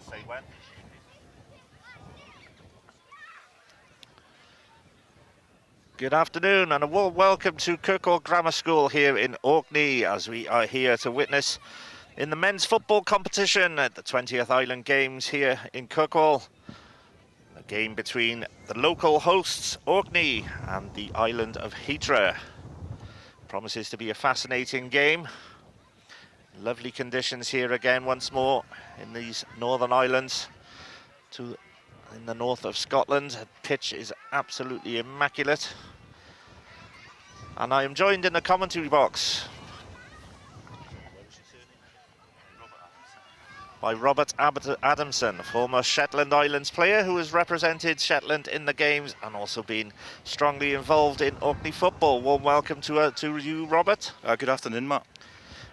say when. Good afternoon and a warm welcome to Kirkwall Grammar School here in Orkney as we are here to witness in the men's football competition at the 20th Island Games here in Kirkwall. A game between the local hosts Orkney and the island of Hitra. Promises to be a fascinating game. Lovely conditions here again once more in these northern islands in the north of Scotland. The pitch is absolutely immaculate. And I am joined in the commentary box by Robert Adamson, a former Shetland Islands player who has represented Shetland in the games and also been strongly involved in Orkney football. Warm welcome to you, Robert. Good afternoon, Matt.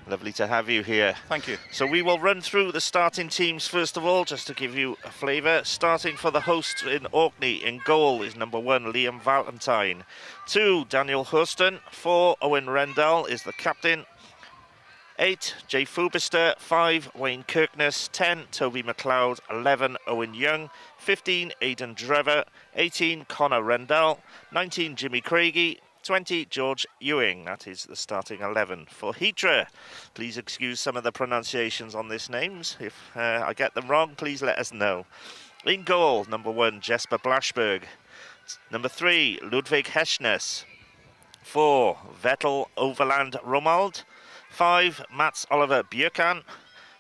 Lovely to have you here. Thank you. So we will run through the starting teams first of all, just to give you a flavour. Starting for the hosts in Orkney, in goal is number 1, Liam Valentine. 2, Daniel Hurston. 4, Owen Rendell is the captain. 8, Jay Fubister. 5, Wayne Kirkness. 10, Toby McLeod. 11, Owen Young. 15, Aidan Drever. 18, Connor Rendell. 19, Jimmy Craigie. 20, George Ewing. That is the starting 11 for Hitra. Please excuse some of the pronunciations on these names. If I get them wrong, please let us know. In goal, number 1, Jesper Blashberg. Number 3, Ludwig Heschnes. 4, Vettel Overland Romald. 5, Mats Oliver Björkan.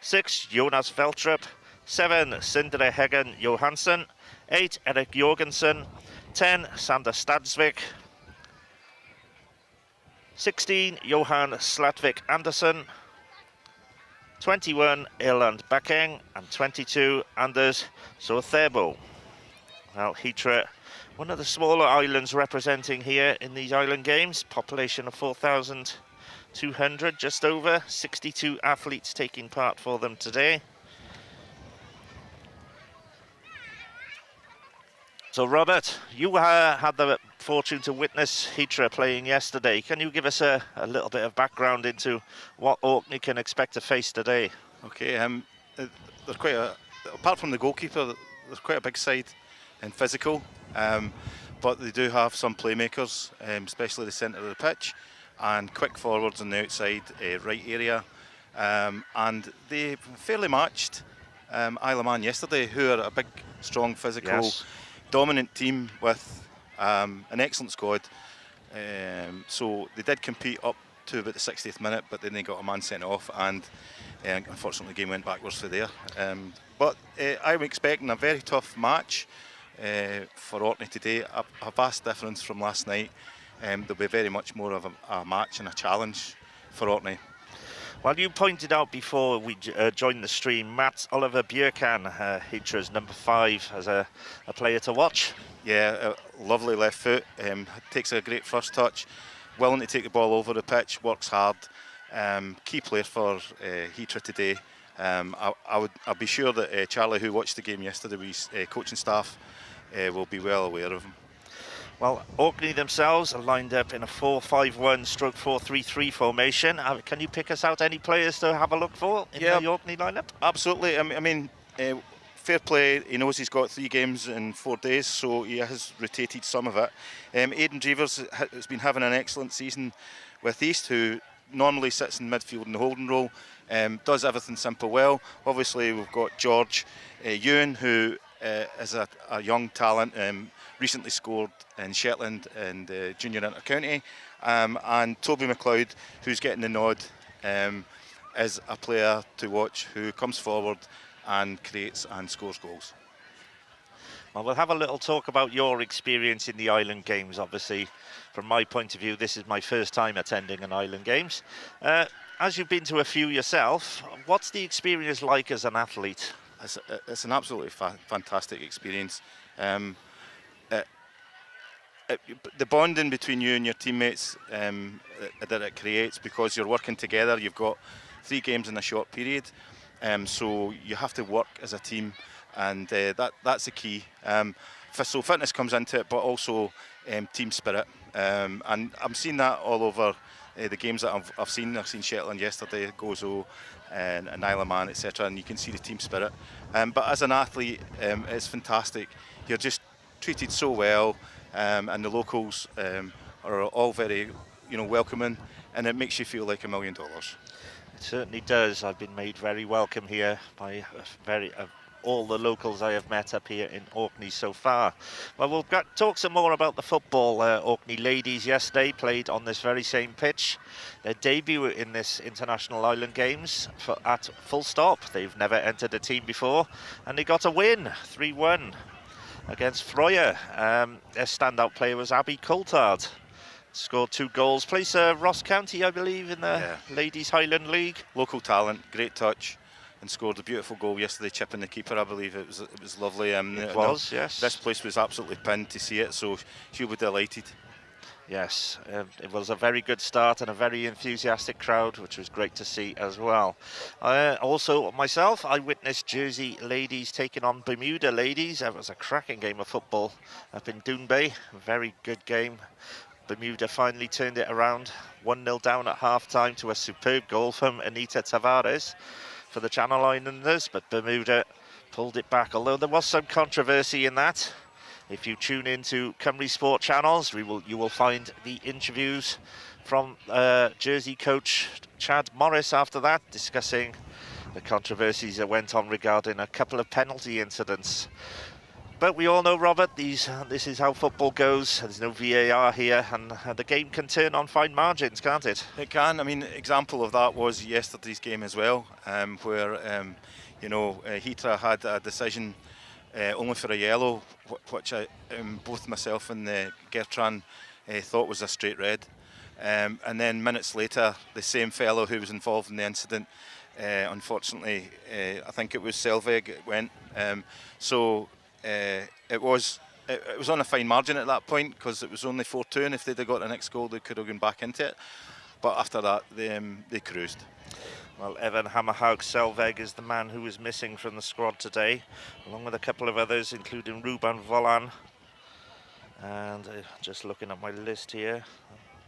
6, Jonas Veltrup. 7, Sindre Heggen Johansson. 8, Erik Jorgensen. 10, Sander Stadsvik. 16, Johan Slatvik Andersen. 21, Erland Bakeng. And 22, Anders Sorthebo. Well, Hitra, one of the smaller islands representing here in these island games. Population of 4,200, just over. 62 athletes taking part for them today. So, Robert, you had the fortune to witness Hitra playing yesterday. Can you give us a little bit of background into what Orkney can expect to face today? Okay, there's quite apart from the goalkeeper, there's quite a big side and physical, but they do have some playmakers, especially the centre of the pitch, and quick forwards on the outside right area, and they fairly matched Isle of Man yesterday, who are a big, strong, physical, yes, dominant team with an excellent squad. So they did compete up to about the 60th minute, but then they got a man sent off, and unfortunately the game went backwards for there. But I'm expecting a very tough match for Orkney today, a vast difference from last night. There'll be very much more of a match and a challenge for Orkney. Well, you pointed out before we joined the stream, Mats Oliver Björkan, Hitra's number 5, as a player to watch. Yeah, a lovely left foot, takes a great first touch, willing to take the ball over the pitch, works hard. Key player for Hitra today. I'll be sure that Charlie, who watched the game yesterday with his coaching staff, will be well aware of him. Well, Orkney themselves are lined up in a 4-5-1/4-3-3 formation. Can you pick us out any players to have a look for in the Orkney lineup? Absolutely. I mean, fair play. He knows he's got 3 games in 4 days, so he has rotated some of it. Aidan Drevers has been having an excellent season with East, who normally sits in midfield in the holding role, does everything simple well. Obviously, we've got George Ewan, who is a young talent, recently scored in Shetland and junior inter-county, and Toby McLeod, who's getting the nod, is a player to watch who comes forward and creates and scores goals. Well, we'll have a little talk about your experience in the Island Games. Obviously, from my point of view, this is my first time attending an Island Games. As you've been to a few yourself, what's the experience like as an athlete? It's an absolutely fantastic experience. The bonding between you and your teammates that it creates, because you're working together. You've got 3 games in a short period, so you have to work as a team, and that's the key. So fitness comes into it, but also team spirit, and I'm seeing that all over the games that I've seen Shetland yesterday, Gozo and Isle of Man, etc., and you can see the team spirit. But as an athlete, it's fantastic. You're just treated so well, and the locals are all very, welcoming, and it makes you feel like $1 million. It certainly does. I've been made very welcome here by all the locals I have met up here in Orkney so far. Well, we'll talk some more about the football. Orkney ladies yesterday played on this very same pitch. Their debut in this International Island Games at full stop. They've never entered a team before, and they got a win, 3-1 against Froyer. Their standout player was Abby Coulthard. Scored 2 goals. Plays Ross County, I believe, in the Ladies Highland League. Local talent, great touch, and scored a beautiful goal yesterday, chipping the keeper. I believe it was lovely. It was, yes. This place was absolutely pinned to see it, so she'll be delighted. Yes, it was a very good start and a very enthusiastic crowd, which was great to see as well. Also, myself, I witnessed Jersey ladies taking on Bermuda ladies. It was a cracking game of football up in Doon Bay. A very good game. Bermuda finally turned it around, 1-0 down at half-time to a superb goal from Anita Tavares for the Channel Islanders, but Bermuda pulled it back, although there was some controversy in that. If you tune into Cymru Sport channels, you will find the interviews from Jersey coach Chad Morris after that, discussing the controversies that went on regarding a couple of penalty incidents. But we all know, Robert, this is how football goes. There's no VAR here, and the game can turn on fine margins, can't it? It can. I mean, example of that was yesterday's game as well, where Hitra had a decision only for a yellow, which both myself and Gertran thought was a straight red. And then minutes later, the same fellow who was involved in the incident, unfortunately, I think it was Selvig, went. It was on a fine margin at that point, because it was only 4-2, and if they'd have got the next goal, they could have gone back into it. But after that, they cruised. Well, Evan Hammerhaug Selvig is the man who was missing from the squad today, along with a couple of others, including Ruben Volan. And just looking at my list here,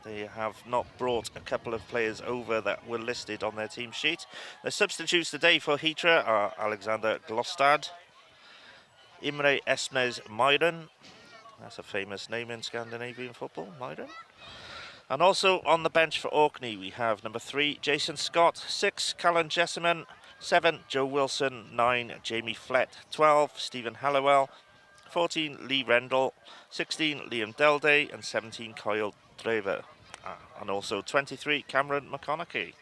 they have not brought a couple of players over that were listed on their team sheet. The substitutes today for Hitra are Alexander Glostad, Imre Esmes Myron, that's a famous name in Scandinavian football, Myron. And also on the bench for Orkney, we have number 3, Jason Scott, 6, Callan Jessamine, 7, Joe Wilson, 9, Jamie Flett, 12, Stephen Hallowell, 14, Lee Rendell, 16, Liam Delday, and 17, Kyle Drever. And also 23, Cameron McConaughey.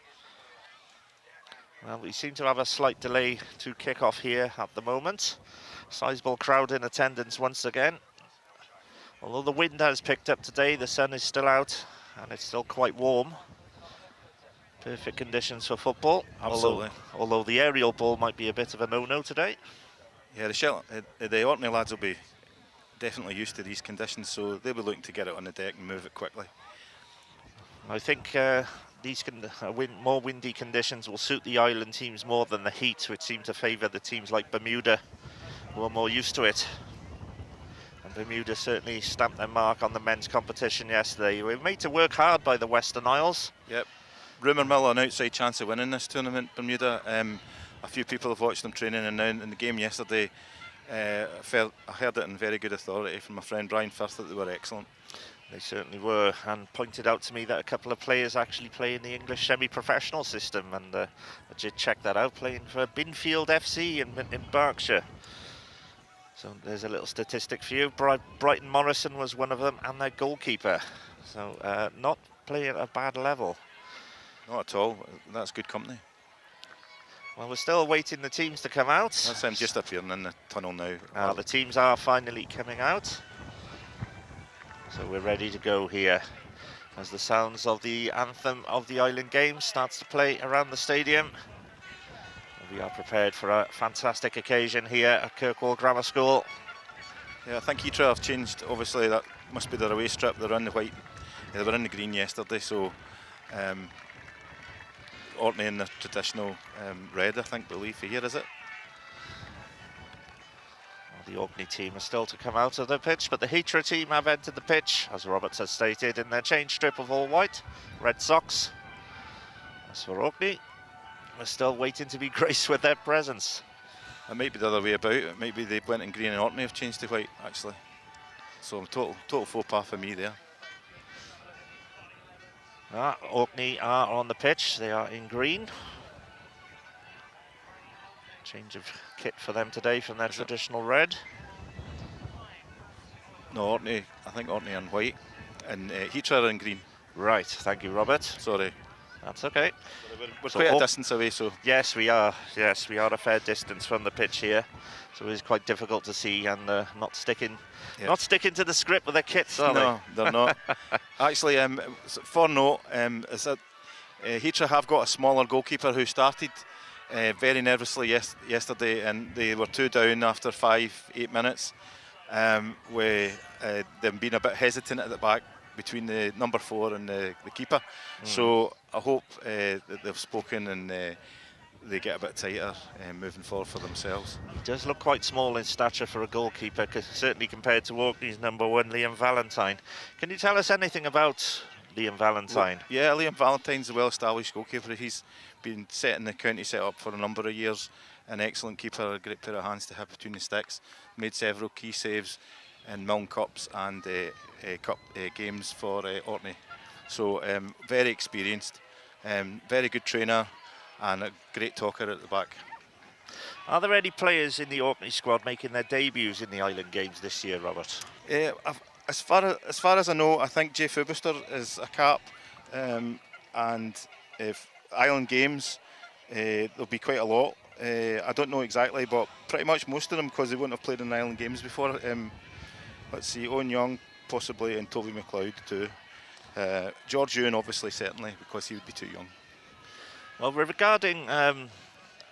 Well, we seem to have a slight delay to kick off here at the moment. Sizable crowd in attendance once again. Although the wind has picked up today, the sun is still out and it's still quite warm. Perfect conditions for football. Absolutely. Although the aerial ball might be a bit of a no-no today. Yeah, the Orkney lads will be definitely used to these conditions, so they'll be looking to get it on the deck and move it quickly. I think these more windy conditions will suit the island teams more than the heat, which seem to favour the teams like Bermuda, who are more used to it. And Bermuda certainly stamped their mark on the men's competition yesterday. We were made to work hard by the Western Isles. Yep. Rumour mill an outside chance of winning this tournament, Bermuda. A few people have watched them training, and now in the game yesterday, I heard it in very good authority from my friend Brian Firth that they were excellent. They certainly were, and pointed out to me that a couple of players actually play in the English semi-professional system, and I did check that out, playing for Binfield FC in Berkshire. So there's a little statistic for you. Brighton Morrison was one of them, and their goalkeeper. So not playing at a bad level. Not at all. That's good company. Well, we're still waiting the teams to come out. That's them just appearing in the tunnel now. The teams are finally coming out. So we're ready to go here as the sounds of the anthem of the Island Games starts to play around the stadium. We are prepared for a fantastic occasion here at Kirkwall Grammar School. Yeah, I think Hitra have changed. Obviously, that must be their away strip. They're in the white. They were in the green yesterday, so Orkney in the traditional red, I believe here, is it? The Orkney team are still to come out of the pitch, but the Hitra team have entered the pitch, as Roberts has stated, in their change strip of all white, red socks. As for Orkney, we're still waiting to be graced with their presence. It might be the other way about. It might be they went in green and Orkney have changed to white, actually. So total faux pas for me there. Orkney are on the pitch. They are in green. Change of kit for them today from their traditional red. No, Orkney. I think Orkney in white, and Hitra are in green. Right. Thank you, Robert. Sorry. That's okay. We're quite a distance away, so... Yes, we are. Yes, we are a fair distance from the pitch here. So it is quite difficult to see, and not sticking to the script with their kits, are they? No, they're not. Actually, for note, is that Hitra have got a smaller goalkeeper who started very nervously yesterday, and they were 2 down after 5-8 minutes, with them being a bit hesitant at the back between the number 4 and the keeper. So I hope that they've spoken and they get a bit tighter moving forward for themselves. He does look quite small in stature for a goalkeeper, certainly compared to Orkney's number 1, Liam Valentine. Can you tell us anything about Liam Valentine? Well, yeah, Liam Valentine's a well-established goalkeeper. He's been setting the county set up for a number of years. An excellent keeper, a great pair of hands to have between the sticks. Made several key saves in Milne Cups and Cup games for Orkney. So very experienced, very good trainer, and a great talker at the back. Are there any players in the Orkney squad making their debuts in the Island Games this year, Robert? As far as I know, I think Jay Fubister is a cap, and if Island Games, there'll be quite a lot. I don't know exactly, but pretty much most of them, because they wouldn't have played in the Island Games before. Let's see, Owen Young possibly, and Toby McLeod too. George Ewan obviously, certainly, because he would be too young. Well, regarding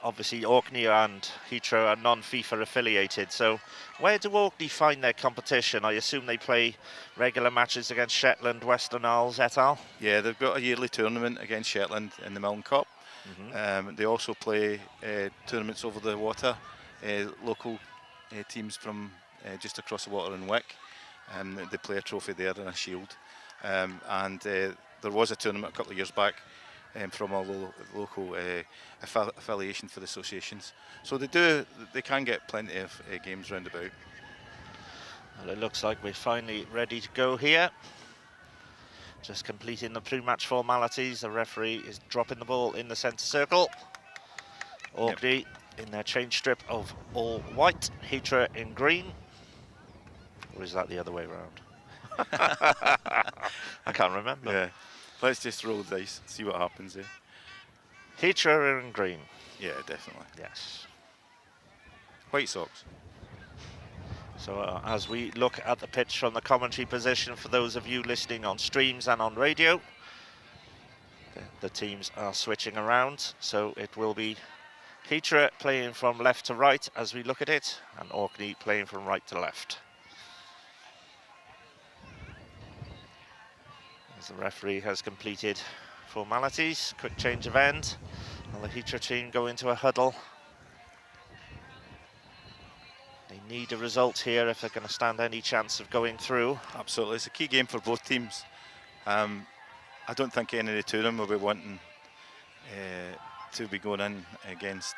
obviously Orkney and Hitra are non-FIFA affiliated, so where do Orkney find their competition? I assume they play regular matches against Shetland, Western Isles et al? Yeah, they've got a yearly tournament against Shetland in the Milne Cup. They also play tournaments over the water, local teams from just across the water in Wick. They play a trophy there and a shield. And there was a tournament a couple of years back from a local affiliation for the associations. So they can get plenty of games round about. Well, it looks like we're finally ready to go here. Just completing the pre-match formalities. The referee is dropping the ball in the centre circle. Orkney in their change strip of all white, Hitra in green. Or is that the other way around? I can't remember. Yeah. Let's just roll the dice, see what happens there. Hitra in green. Yeah, definitely. Yes. White socks. So as we look at the pitch from the commentary position, for those of you listening on streams and on radio, the teams are switching around. So it will be Hitra playing from left to right as we look at it, and Orkney playing from right to left. As the referee has completed formalities, quick change of end, and the Hitra team go into a huddle. They need a result here if they're going to stand any chance of going through. Absolutely, it's a key game for both teams. I don't think any of the two of them will be wanting to be going in against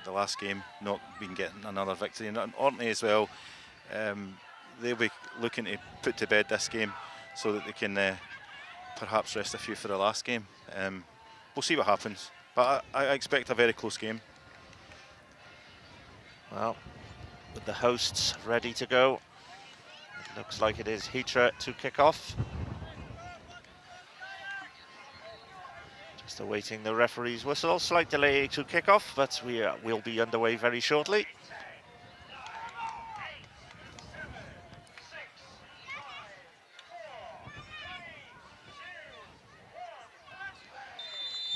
the last game, not being getting another victory. And Orkney as well, they'll be looking to put to bed this game so that they can perhaps rest a few for the last game. We'll see what happens, but I expect a very close game. Well, with the hosts ready to go, it looks like it is Hitra to kick off. Just awaiting the referee's whistle. Slight delay to kick off, but we'll be underway very shortly.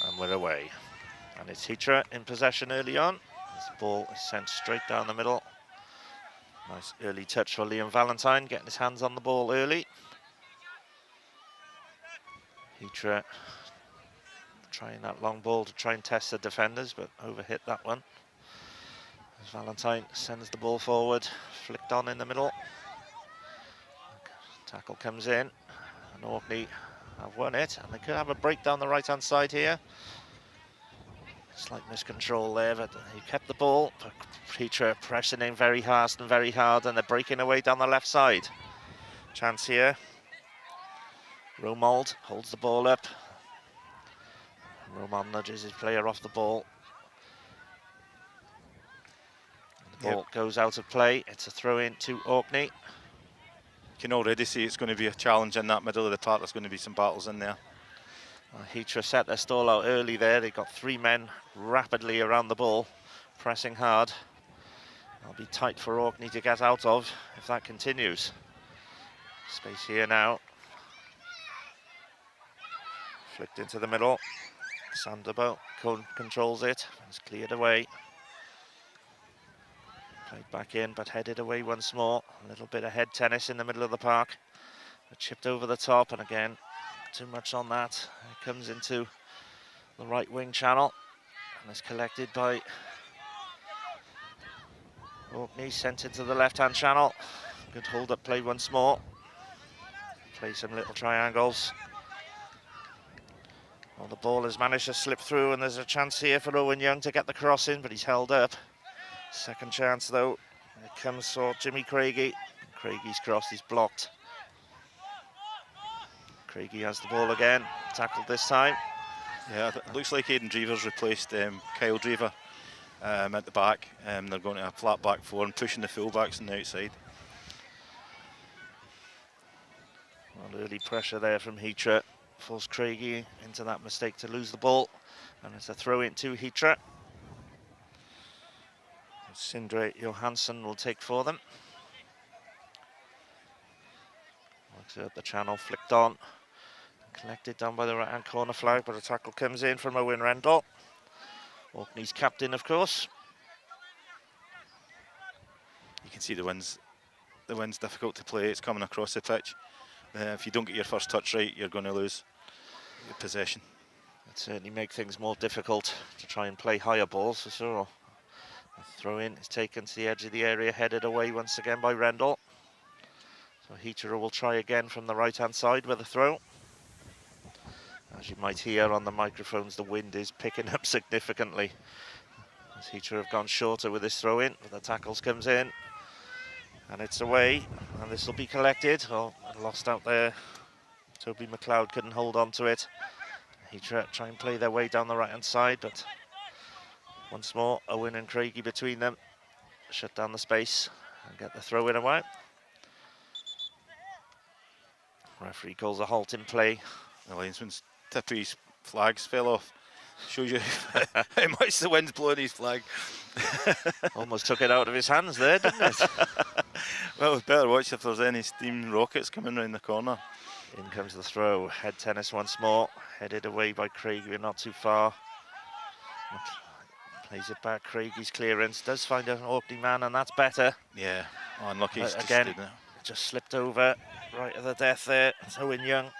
And we're away. And it's Hitra in possession early on. As the ball is sent straight down the middle. Nice early touch for Liam Valentine, getting his hands on the ball early. Hitra trying that long ball to try and test the defenders, but overhit that one. As Valentine sends the ball forward, flicked on in the middle. Tackle comes in, and Orkney have won it, and they could have a break down the right-hand side here. Slight miscontrol there, but he kept the ball. Hitra pressing in very fast and very hard, and they're breaking away down the left side. Chance here. Romold holds the ball up. Roman nudges his player off the ball. The ball goes out of play. It's a throw-in to Orkney. You can already see it's going to be a challenge in that middle of the park. There's going to be some battles in there. Hitra set their stall out early there. They got 3 men rapidly around the ball, pressing hard. It'll be tight for Orkney to get out of if that continues. Space here now. Flicked into the middle. Sanderbo controls it. It's cleared away. Played back in, but headed away once more. A little bit of head tennis in the middle of the park. But chipped over the top, and again, too much on that. It comes into the right wing channel, and is collected by Orkney, sent into the left-hand channel. Good hold-up play once more. Play some little triangles. Well, the ball has managed to slip through, and there's a chance here for Owen Young to get the cross in, but he's held up. Second chance, though. Here comes for Jimmy Craigie. Craigie's cross is blocked. Craigie has the ball again, tackled this time. Yeah, it looks like Aidan Drever's replaced Kyle Drever at the back. They're going to a flat back 4 and pushing the fullbacks on the outside. Well, early pressure there from Hitra forced Craigie into that mistake to lose the ball, and it's a throw in to Hitra. Sindre Johansson will take for them. Works it up the channel, flicked on. Collected down by the right-hand corner flag, but a tackle comes in from Owen Rendell. Orkney's captain, of course. You can see the wind's difficult to play. It's coming across the pitch. If you don't get your first touch right, you're going to lose your possession. It certainly makes things more difficult to try and play higher balls for sure. A throw in is taken to the edge of the area, headed away once again by Rendell. So Hitra will try again from the right-hand side with a throw. As you might hear on the microphones, the wind is picking up significantly. As Hitra have gone shorter with this throw in, but the tackles comes in. And it's away, and this will be collected. Oh, lost out there. Toby McLeod couldn't hold on to it. Hitra try and play their way down the right-hand side, but once more, Owen and Craigie between them. Shut down the space and get the throw in away. Referee calls a halt in play. The linesman's tip of his flags fell off. Shows you how much the wind's blowing his flag. Almost took it out of his hands there, didn't it? Well, we better watch if there's any steam rockets coming round the corner. In comes the throw. Head tennis once more. Headed away by Craigie, not too far. Plays it back. Craigie's clearance does find an Orkney man, and that's better. Yeah, unlucky. Again, it just slipped over right at the death there. It's Owen Young.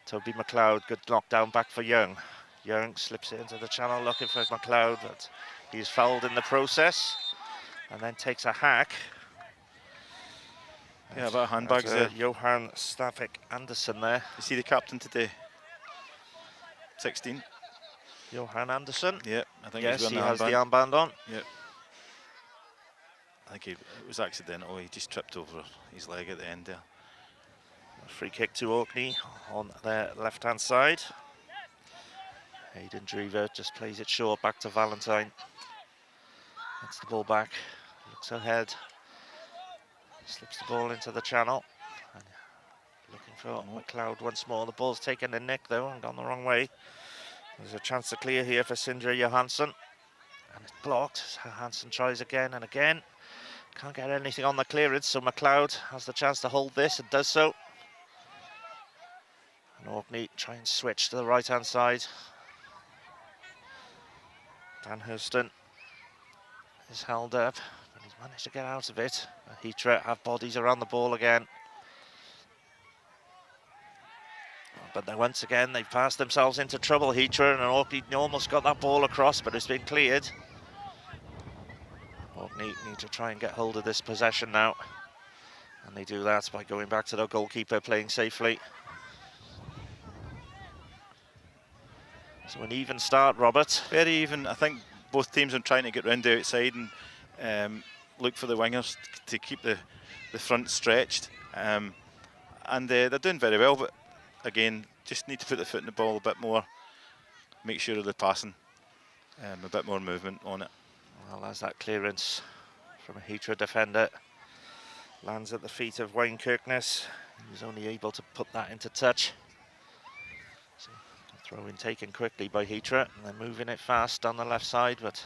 Toby McLeod, good knockdown back for Young. Young slips it into the channel looking for McLeod, but he's fouled in the process, and then takes a hack. Yeah, about handbags there. Johan Stavik Anderson there. You see the captain today? 16. Johan Anderson. Yeah, I think yes, he's he got has the the armband on. Yeah. I think it was accidental. He just tripped over his leg at the end there. A free kick to Orkney on their left-hand side. Aidan Drever just plays it short back to Valentine. Gets the ball back, looks ahead, slips the ball into the channel. And looking for McLeod once more. The ball's taken a nick though and gone the wrong way. There's a chance to clear here for Sindre Johansson. And it's blocked. Johansson tries again and again. Can't get anything on the clearance, so McLeod has the chance to hold this and does so. And Orkney try and switch to the right-hand side. Dan Hurston is held up, but he's managed to get out of it. Hitra have bodies around the ball again. But then once again, they've passed themselves into trouble, Hitra, and Orkney almost got that ball across, but it's been cleared. Orkney need to try and get hold of this possession now. And they do that by going back to their goalkeeper, playing safely. So an even start, Robert. Very even. I think both teams are trying to get round the outside and look for the wingers to keep the front stretched. And they're doing very well, but again, just need to put the foot in the ball a bit more, make sure of the passing, a bit more movement on it. Well, as that clearance from a Hitra defender lands at the feet of Wayne Kirkness. He was only able to put that into touch. So, throw in taken quickly by Hitra, and they're moving it fast on the left side, but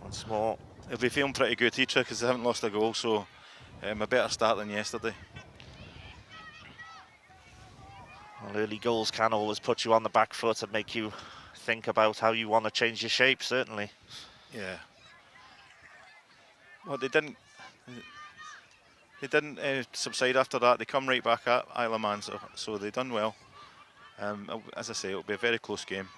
once more. They'll be feeling pretty good, Hitra, because they haven't lost a goal, so a better start than yesterday. Well, early goals can always put you on the back foot and make you think about how you want to change your shape, certainly. Yeah. Well, they didn't subside after that. They come right back at Isle of Man, so they done well. As I say, it'll be a very close game.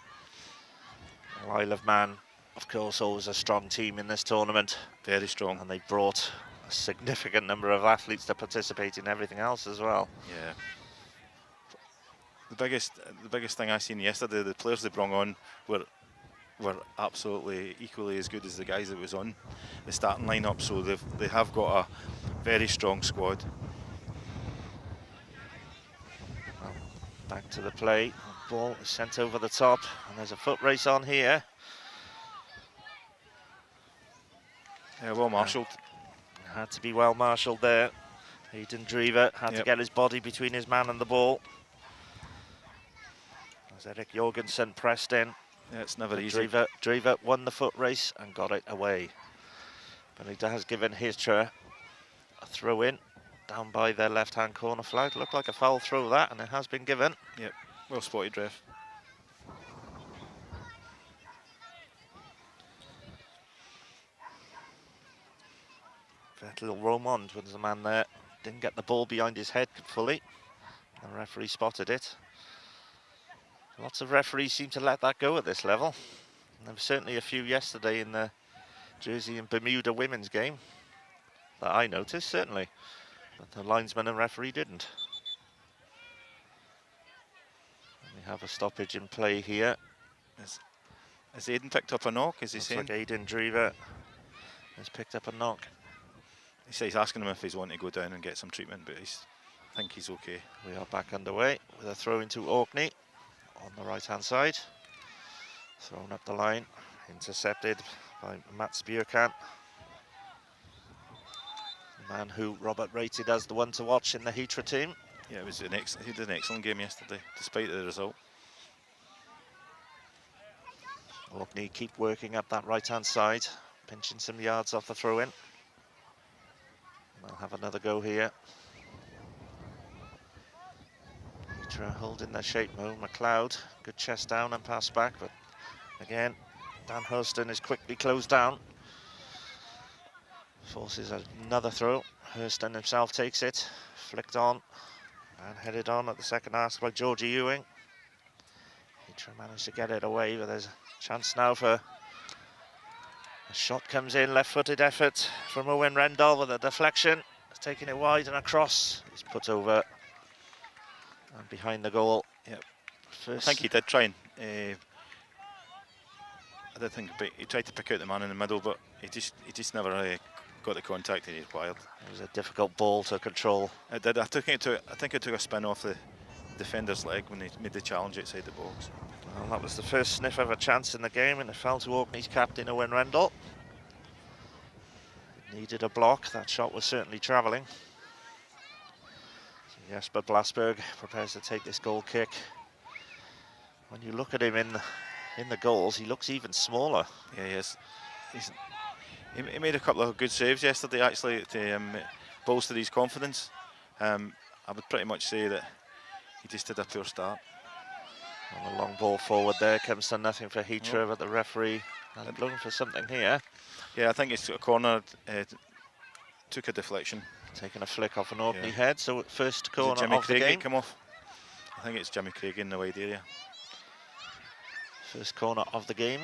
Well, Isle of Man, of course, always a strong team in this tournament. Very strong. And they brought a significant number of athletes to participate in everything else as well. Yeah. The biggest thing I seen yesterday, the players they brought on were absolutely equally as good as the guys that was on the starting lineup. So they have got a very strong squad. Well, back to the play. Ball is sent over the top, and there's a foot race on here. Yeah, well marshalled. Had to be well marshalled there. Hayden Drever had to get his body between his man and the ball. As Eric Jorgensen pressed in. Yeah, it's never easy. Drever won the foot race and got it away. But he has given Hitra a throw in down by their left-hand corner flag. Looked like a foul throw that, and it has been given. Yep, well spotted, ref. Vettel Romond was the man there. Didn't get the ball behind his head fully. The referee spotted it. Lots of referees seem to let that go at this level. And there were certainly a few yesterday in the Jersey and Bermuda women's game that I noticed, certainly. But the linesman and referee didn't. And we have a stoppage in play here. Has Aidan picked up a knock, is he saying? Looks like Aidan Drever has picked up a knock. He says he's asking him if he's wanting to go down and get some treatment, but I think he's okay. We are back underway with a throw into Orkney on the right-hand side. Thrown up the line, intercepted by Matt Spierkamp. The man who Robert rated as the one to watch in the Hitra team. Yeah, he did an excellent game yesterday, despite the result. Orkney keep working up that right-hand side, pinching some yards off the throw-in. They'll have another go here. Hitra holding their shape. Mo McLeod, good chest down and pass back, but again, Dan Hurston is quickly closed down. Forces another throw. Hurston himself takes it, flicked on, and headed on at the second ask by Georgie Ewing. Hitra managed to get it away, but there's a chance now for a shot comes in, left-footed effort from Owen Rendell with a deflection. He's taking it wide and across. He's put over and behind the goal. Yep. First. I think he did try and I did think he tried to pick out the man in the middle, but he just never really got the contact he required. It was a difficult ball to control. It did. I think it took a spin off the defender's leg when he made the challenge outside the box. Well, that was the first sniff of a chance in the game, and it fell to Orkney's captain, Owen Rendell. It needed a block. That shot was certainly travelling. So Jesper Blasberg prepares to take this goal kick. When you look at him in the goals, he looks even smaller. Yeah, he is. He made a couple of good saves yesterday, actually, to bolster his confidence. I would pretty much say that he just did a poor start. Well, a long ball forward there comes to nothing for Hitra, but the referee looking for something here. Yeah, I think it's a corner, took a deflection. Taking a flick off an Orkney head, so first corner Jimmy of Craig the game. come off. I think it's Jimmy Craig in the wide area. First corner of the game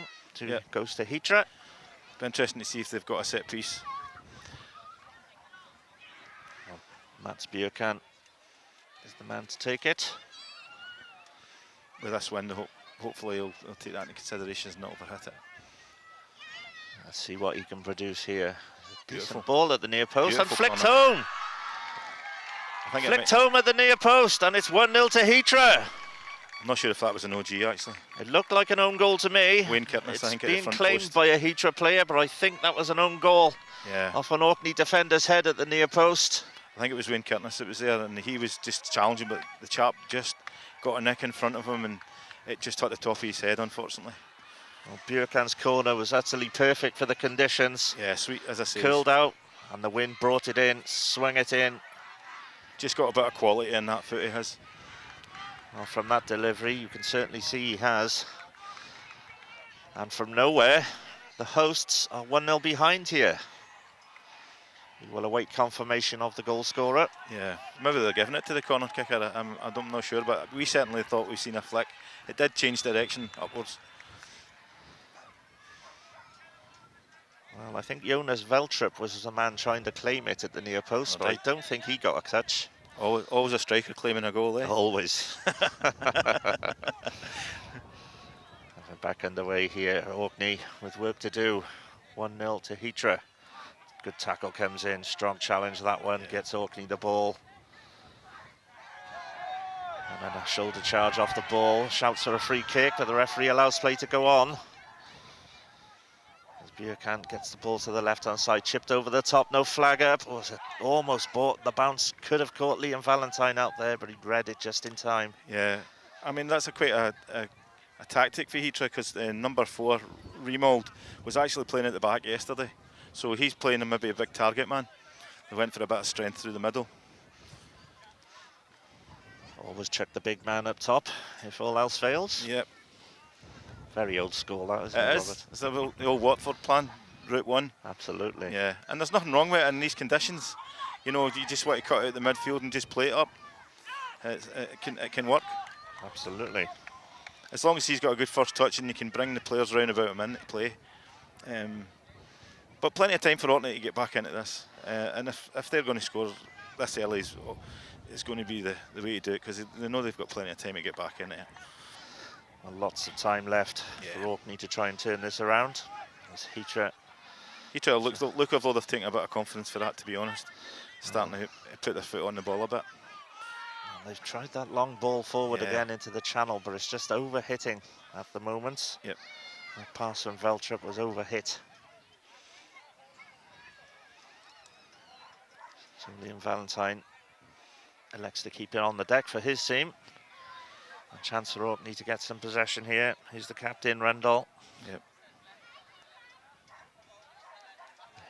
goes to Hitra. Be interesting to see if they've got a set piece. Well, Mats Björkan is the man to take it. With this wind, hopefully he'll take that into consideration and not overhit it. Let's see what he can produce here. Beautiful Decent ball at the near post. Beautiful And flicked corner. home. I think Flicked home at the near post, and it's 1-0 to Hitra. I'm not sure if that was an OG actually. It looked like an own goal to me. Wayne Kirtness, It's I think, at the being front claimed post. by a Hitra player, but I think that was an own goal. Yeah. Off an Orkney defender's head at the near post. I think it was Wayne Kirtness that was there, and he was just challenging, but the chap just got a nick in front of him, and it just hit the top of his head, unfortunately. Well, Björkan's corner was utterly perfect for the conditions. Yeah, sweet, as I say. Curled out, and the wind brought it in, swung it in. Just got a bit of quality in that foot he has. Well, from that delivery, you can certainly see he has. And from nowhere, the hosts are 1-0 behind here. We will await confirmation of the goal scorer. Yeah, maybe they're giving it to the corner kicker. I'm not sure, but we certainly thought we've seen a flick. It did change direction upwards. Well, I think Jonas Veltrup was the man trying to claim it at the near post, but I don't think he got a touch. Always a striker claiming a goal there. Always. We're back underway here at Orkney with work to do. 1-0 to Hitra. Good tackle comes in, strong challenge that one, gets Orkney the ball. And then a shoulder charge off the ball, shouts for a free kick, but the referee allows play to go on. As Björkan gets the ball to the left-hand side, chipped over the top, no flag up. Oh, it almost bought, the bounce could have caught Liam Valentine out there, but he read it just in time. Yeah, I mean, that's quite a tactic for Hitra, because number 4, Remold, was actually playing at the back yesterday. So he's playing maybe a big target man. They went for a bit of strength through the middle. Always check the big man up top if all else fails. Yep. Very old school, that, isn't it, It Robert? is. It's the old Watford plan, Route 1. Absolutely. Yeah, and there's nothing wrong with it in these conditions. You know, you just want to cut out the midfield and just play it up. It can work. Absolutely. As long as he's got a good first touch and you can bring the players round about him into play. But plenty of time for Orkney to get back into this. And if they're going to score this early, it's going to be the way to do it, because they know they've got plenty of time to get back into it. Well, lots of time left for Orkney to try and turn this around. As Hitra look as though they've taken a bit of confidence for that, to be honest. Starting to put their foot on the ball a bit. And they've tried that long ball forward again into the channel, but it's just over-hitting at the moment. Yep. The pass from Veltrup was over-hit. So Liam Valentine elects to keep it on the deck for his team. A chance for Orkney to get some possession here. Here's the captain, Rendell. Yep.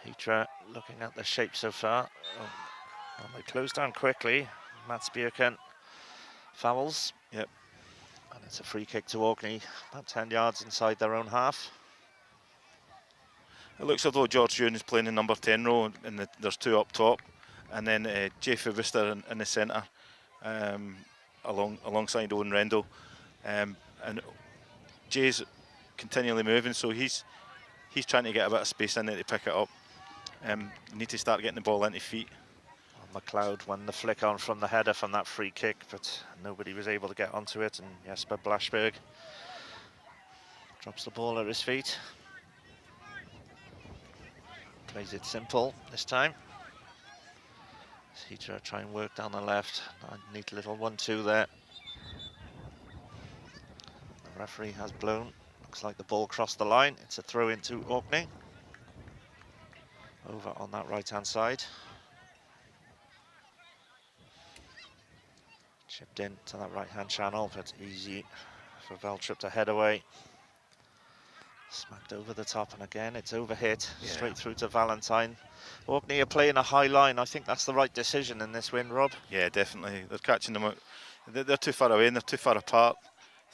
Hitra looking at the shape so far. Oh, well, they close down quickly. Mats Björkan fouls. Yep. And it's a free kick to Orkney, about 10 yards inside their own half. It looks as though George Ewan is playing in number 10 row, and there's 2 up top. And then Jay Fubister in the centre, alongside Owen Rendell. And Jay's continually moving, so he's trying to get a bit of space in there to pick it up. Need to start getting the ball into feet. Well, McLeod won the flick on from the header from that free kick, but nobody was able to get onto it, and Jesper Blashberg drops the ball at his feet. Plays it simple this time. Hitra try and work down the left. A neat little 1-2 there. The referee has blown. Looks like the ball crossed the line. It's a throw into Orkney. Over on that right-hand side. Chipped in to that right-hand channel, but easy for Veltrup to head away. Smacked over the top, and again it's overhit, straight through to Valentine. Orkney are playing a high line. I think that's the right decision in this win, Rob. Yeah, definitely. They're catching them out. They're too far away and they're too far apart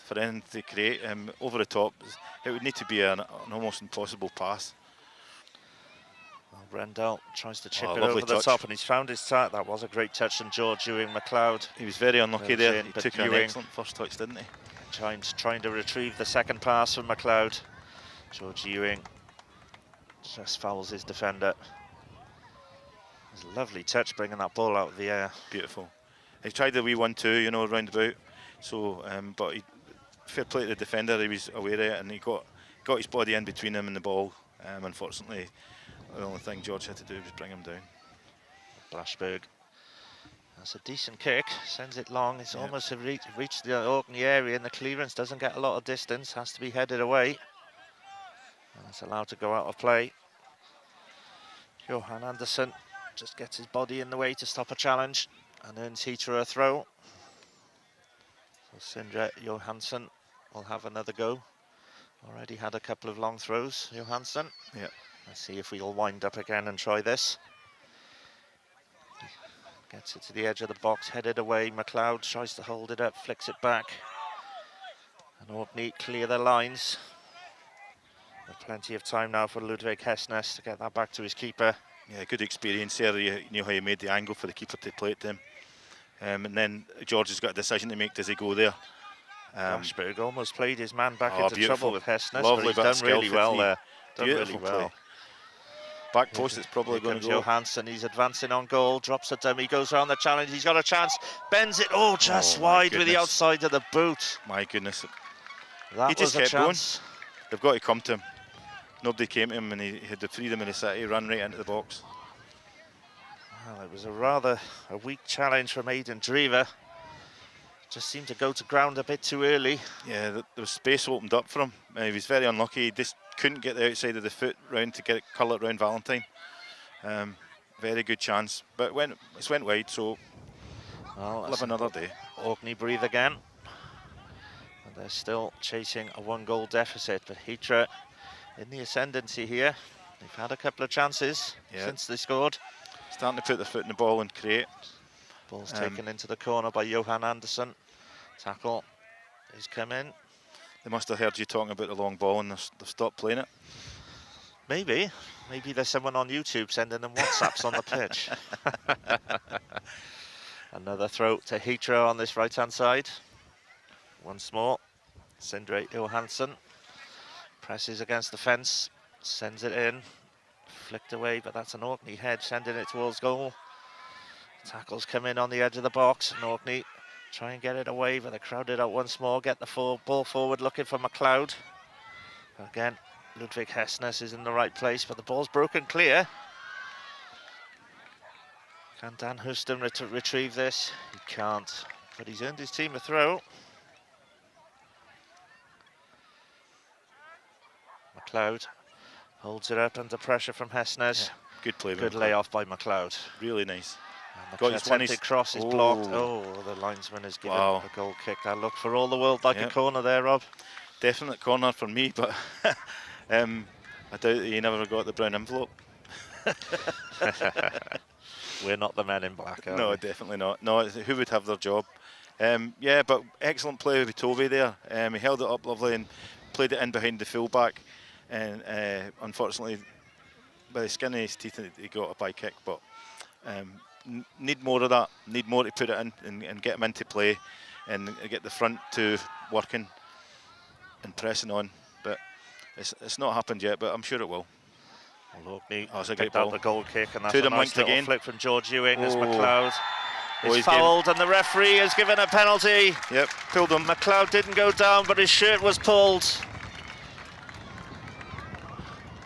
for anything to create. Over the top, it would need to be an almost impossible pass. Well, Rendell tries to chip it lovely over the touch. top, and he's found his tap. That was a great touch from George Ewing McLeod. He was very unlucky there. He but took an Ewing excellent first touch, didn't he? trying to retrieve the second pass from McLeod. George Ewing Just fouls his defender. It was a lovely touch bringing that ball out of the air. Beautiful. He tried the wee 1-2, you know, round about. So, but fair play to the defender. He was aware of it, and he got his body in between him and the ball. Unfortunately, the only thing George had to do was bring him down. Blashberg. That's a decent kick. Sends it long. It's almost reached the Orkney area, and the clearance doesn't get a lot of distance. Has to be headed away. And it's allowed to go out of play. Johan Andersson just gets his body in the way to stop a challenge and earns Hitra a throw. So Sindre Johansson will have another go. Already had a couple of long throws, Johansson. Yeah. Let's see if we'll wind up again and try this. Gets it to the edge of the box, headed away. McLeod tries to hold it up, flicks it back. And Orkney clear their lines. There's plenty of time now for Ludwig Hessnes to get that back to his keeper. Yeah, good experience there. You knew how he made the angle for the keeper to play it to him. And then George has got a decision to make. Does he go there? Blashberg almost played his man back into beautiful. trouble with Hessnes, Lovely but he's done really well there. Done Beautiful really well. play. Back post, it's probably going to go. Johansson, he's advancing on goal, drops a dummy, goes around the challenge, he's got a chance, bends it, just wide with the outside of the boot. My goodness. That he just was kept a chance. going. They've got to come to him. Nobody came to him, and he had the freedom of the city, run right into the box. Well, it was a weak challenge from Aidan Drever. Just seemed to go to ground a bit too early. Yeah, there was space opened up for him. He was very unlucky. He just couldn't get the outside of the foot round to get it, curl it round Valentine. Very good chance, but it went wide, so live another day. Orkney breathe again. And they're still chasing a 1-goal deficit, but Hitra in the ascendancy here. They've had a couple of chances since they scored. Starting to put their foot in the ball and create. Ball's taken into the corner by Johan Andersson. Tackle is come in. They must have heard you talking about the long ball and they've stopped playing it. Maybe there's someone on YouTube sending them WhatsApps on the pitch. Another throw to Hitra on this right-hand side. Once more, Sindre Johansson presses against the fence, sends it in, flicked away, but that's an Orkney head sending it towards goal. Tackles come in on the edge of the box, and Orkney try and get it away, but they're crowded out once more, get the ball forward looking for McLeod. Again, Ludwig Hessnes is in the right place, but the ball's broken clear. Can Dan Houston retrieve this? He can't, but he's earned his team a throw. McLeod holds it up under pressure from Hessnes. Yeah, good play. Good layoff by McLeod. Really nice. Got his attempted cross is blocked. Oh, the linesman has given a goal kick. That looked for all the world like a corner there, Rob. Definite corner for me, but I doubt that he never got the brown envelope. We're not the men in black, are no, we? definitely not. No, who would have their job? Yeah, but excellent play with Toby there. He held it up lovely and played it in behind the fullback. And unfortunately, by the skin of his teeth, he got a by kick. But need more of that. Need more to put it in and get him into play and get the front two working and pressing on. But it's not happened yet, but I'm sure it will. Well, Orkney it's a great picked ball. out the goal kick, and that's To a them nice linked little again. flick from George Ewing as McLeod is he's fouled, and the referee has given a penalty. Yep, pulled him. McLeod didn't go down, but his shirt was pulled.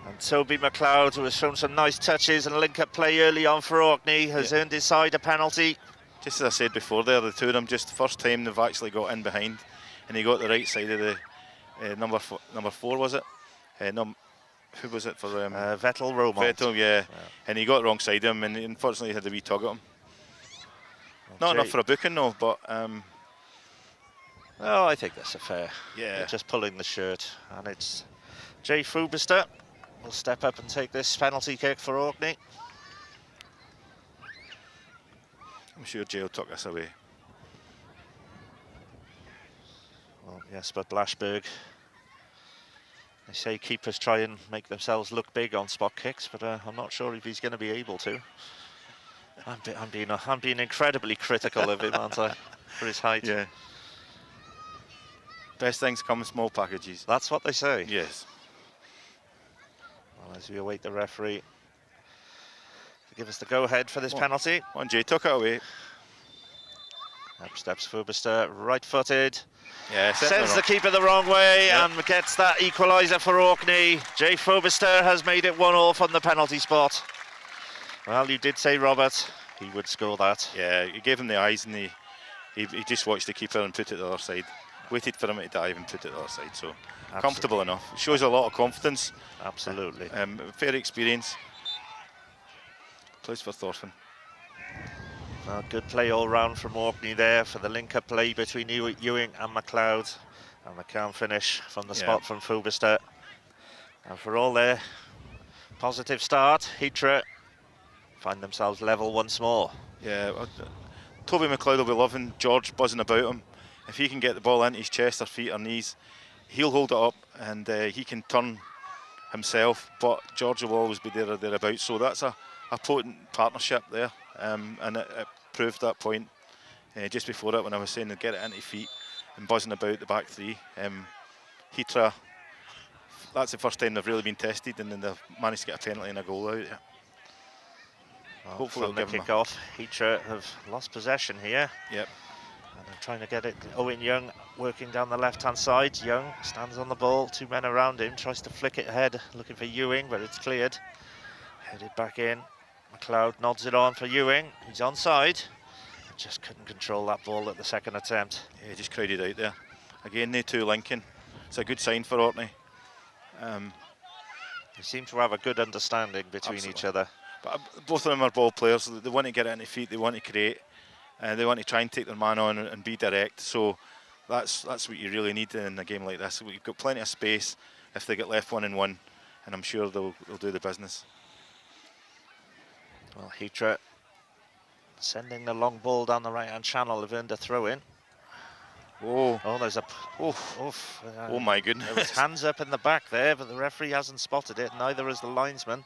And Toby McLeod, who has shown some nice touches and link-up play early on for Orkney, has earned his side a penalty. Just as I said before there, the two of them, just first time they've actually got in behind, and he got the right side of the number 4, was it? Who was it for Vettel Romont. Vettel, yeah. And he got the wrong side of him, and unfortunately he had a wee tug at him. Well, Not enough for a booking, though, but... oh, I think that's a fair. Yeah. They're just pulling the shirt, and it's Jay Fubister will step up and take this penalty kick for Orkney. I'm sure Jay will tuck this away. Well, yes, but Blashberg, they say keepers try and make themselves look big on spot kicks, but I'm not sure if he's going to be able to. I'm being incredibly critical of him, aren't I, for his height? Yeah. Best things come in small packages. That's what they say. Yes. Well, as we await the referee to give us the go-ahead for this penalty. Come on, Jay, tuck it away. Up steps Fubister, right-footed. Yeah, Sends the keeper the wrong way and gets that equaliser for Orkney. Jay Fubister has made it 1-1 from the penalty spot. Well, you did say, Robert, he would score that. Yeah, you gave him the eyes and he just watched the keeper and put it the other side. Waited for him to dive and put it the other side, so absolutely. Comfortable enough. Shows a lot of confidence. Absolutely. Fair experience. Plays for Thorfinn. Well, good play all round from Orkney there for the link-up play between Ewing and McLeod. And the calm finish from the spot from Fubister. And for all their positive start, Hitra find themselves level once more. Yeah, Toby McLeod will be loving George buzzing about him. If he can get the ball into his chest or feet or knees, he'll hold it up and he can turn himself, but George will always be there or thereabouts. So that's a potent partnership there, and it proved that point just before it when I was saying to get it into feet and buzzing about the back three. Hitra, that's the first time they've really been tested, and then they've managed to get a penalty and a goal out. Yeah. Well, hopefully from the kick-off, Hitra have lost possession here. Yep. And they're trying to get it. Owen Young working down the left-hand side. Young stands on the ball, 2 men around him, tries to flick it ahead, looking for Ewing, but it's cleared. Headed back in. McLeod nods it on for Ewing. He's onside. Just couldn't control that ball at the second attempt. Yeah, just crowded out there. Again, they two linking. It's a good sign for Orkney. They seem to have a good understanding between each other. But both of them are ball players. They want to get it into feet. They want to create. They want to try and take their man on and be direct. So that's what you really need in a game like this. We've got plenty of space if they get left 1-on-1, and I'm sure they'll do the business. Well, Hitra sending the long ball down the right-hand channel. They've earned a throw-in. Oh, there's a... oh my goodness. There was hands up in the back there, but the referee hasn't spotted it. Neither has the linesman.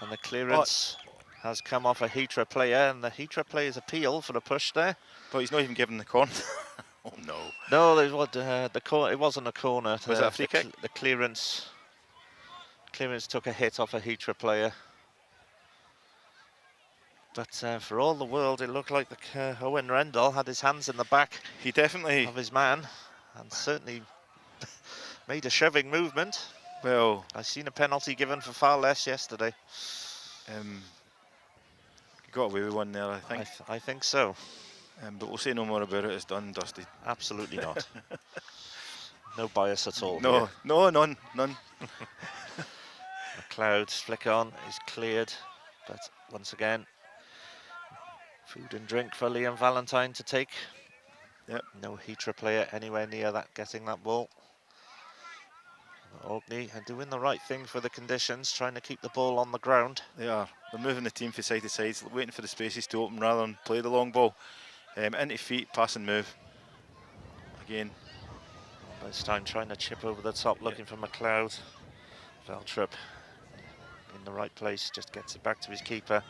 And the clearance has come off a Hitra player, and the Hitra player's appeal for the push there. But he's not even given the corner. Oh no. No, there's what it wasn't a corner. Was that a free kick? The clearance took a hit off a Hitra player. But for all the world, it looked like Owen Rendell had his hands in the back. He definitely of his man, and certainly made a shoving movement. Well, I seen a penalty given for far less yesterday. Got away with one there, I think. I think so. But we'll say no more about it. It's done, dusted. Absolutely not. No bias at all. No, here. no, none. McLeod's flick on is cleared, but once again, food and drink for Liam Valentine to take. Yep. No Hitra player anywhere near that getting that ball. Orkney are doing the right thing for the conditions, trying to keep the ball on the ground. They are. They're moving the team from side to side, waiting for the spaces to open rather than play the long ball. Into feet, pass and move. Again. This time trying to chip over the top, looking for McLeod. Veltrup in the right place, just gets it back to his keeper.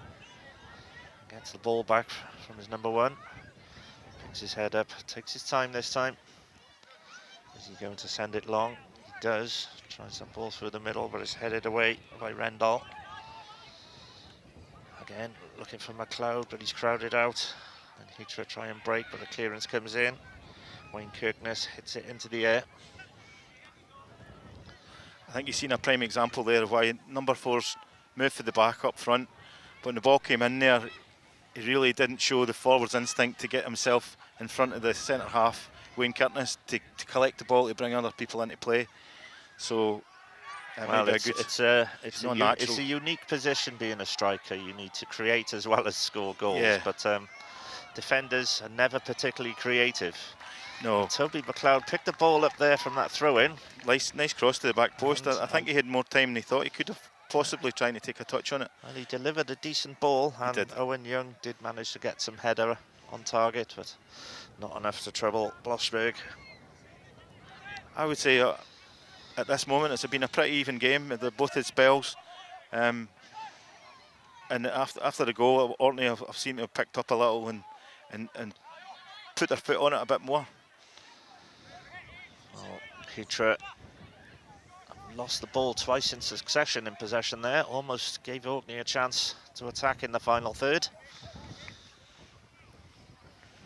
Gets the ball back from his number one. Picks his head up, takes his time this time. Is he going to send it long? He does. Tries some ball through the middle, but it's headed away by Rendell. Again, looking for McLeod, but he's crowded out. And Hitra try and break, but the clearance comes in. Wayne Kirkness hits it into the air. I think you've seen a prime example there of why number 4's moved for the back up front. But when the ball came in there, he really didn't show the forwards instinct to get himself in front of the centre half, Wayne Kirkness, to collect the ball, to bring other people into play. So, well, it's a unique position being a striker. You need to create as well as score goals. Yeah. But defenders are never particularly creative. No. And Toby McLeod picked the ball up there from that throw-in. Nice cross to the back post. I think he had more time than he thought he could have, possibly trying to take a touch on it. Well, he delivered a decent ball, and Owen Young did manage to get some header on target, but not enough to trouble Blossberg. I would say at this moment it's been a pretty even game. They both had spells. And after the goal, Orkney I've seen to have picked up a little and put their foot on it a bit more. Well, Hitra lost the ball twice in succession in possession there. Almost gave Orkney a chance to attack in the final third.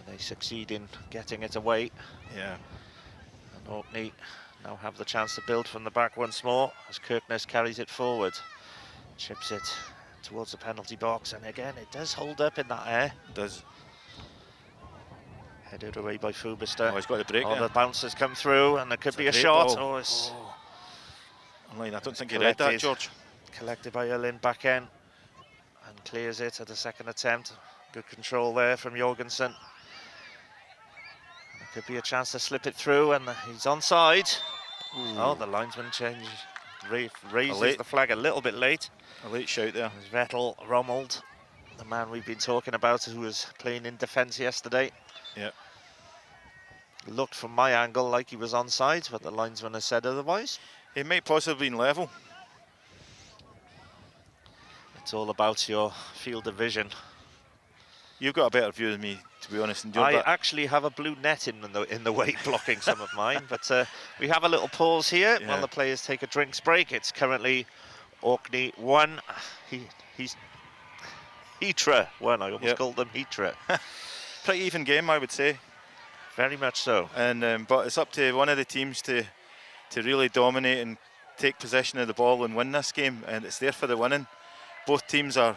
They succeed in getting it away. Yeah. And Orkney now have the chance to build from the back once more as Kirkness carries it forward. Chips it towards the penalty box, and again it does hold up in that air. It does. Headed away by Fubister. Oh, he's got the break there. The bounce has come through, and there could be a great shot. ball. Oh, it's Online, I don't think he read that, George. collected by Erlin back end and clears it at the second attempt. Good control there from Jorgensen. There could be a chance to slip it through, and he's onside. Oh, the linesman raises the flag a little bit late. A late shout there. It was Vettel Rommeld, the man we've been talking about, who was playing in defence yesterday. Yeah. Looked from my angle like he was onside, but the linesman has said otherwise. He might possibly been level. It's all about your field of vision. You've got a better view than me, to be honest. I actually have a blue net in the way blocking some of mine, but we have a little pause here while the players take a drinks break. It's currently Orkney 1. He's Hitra 1. I almost called them Hitra. Pretty even game, I would say. Very much so. And but it's up to one of the teams to really dominate and take possession of the ball and win this game, and it's there for the winning. Both teams are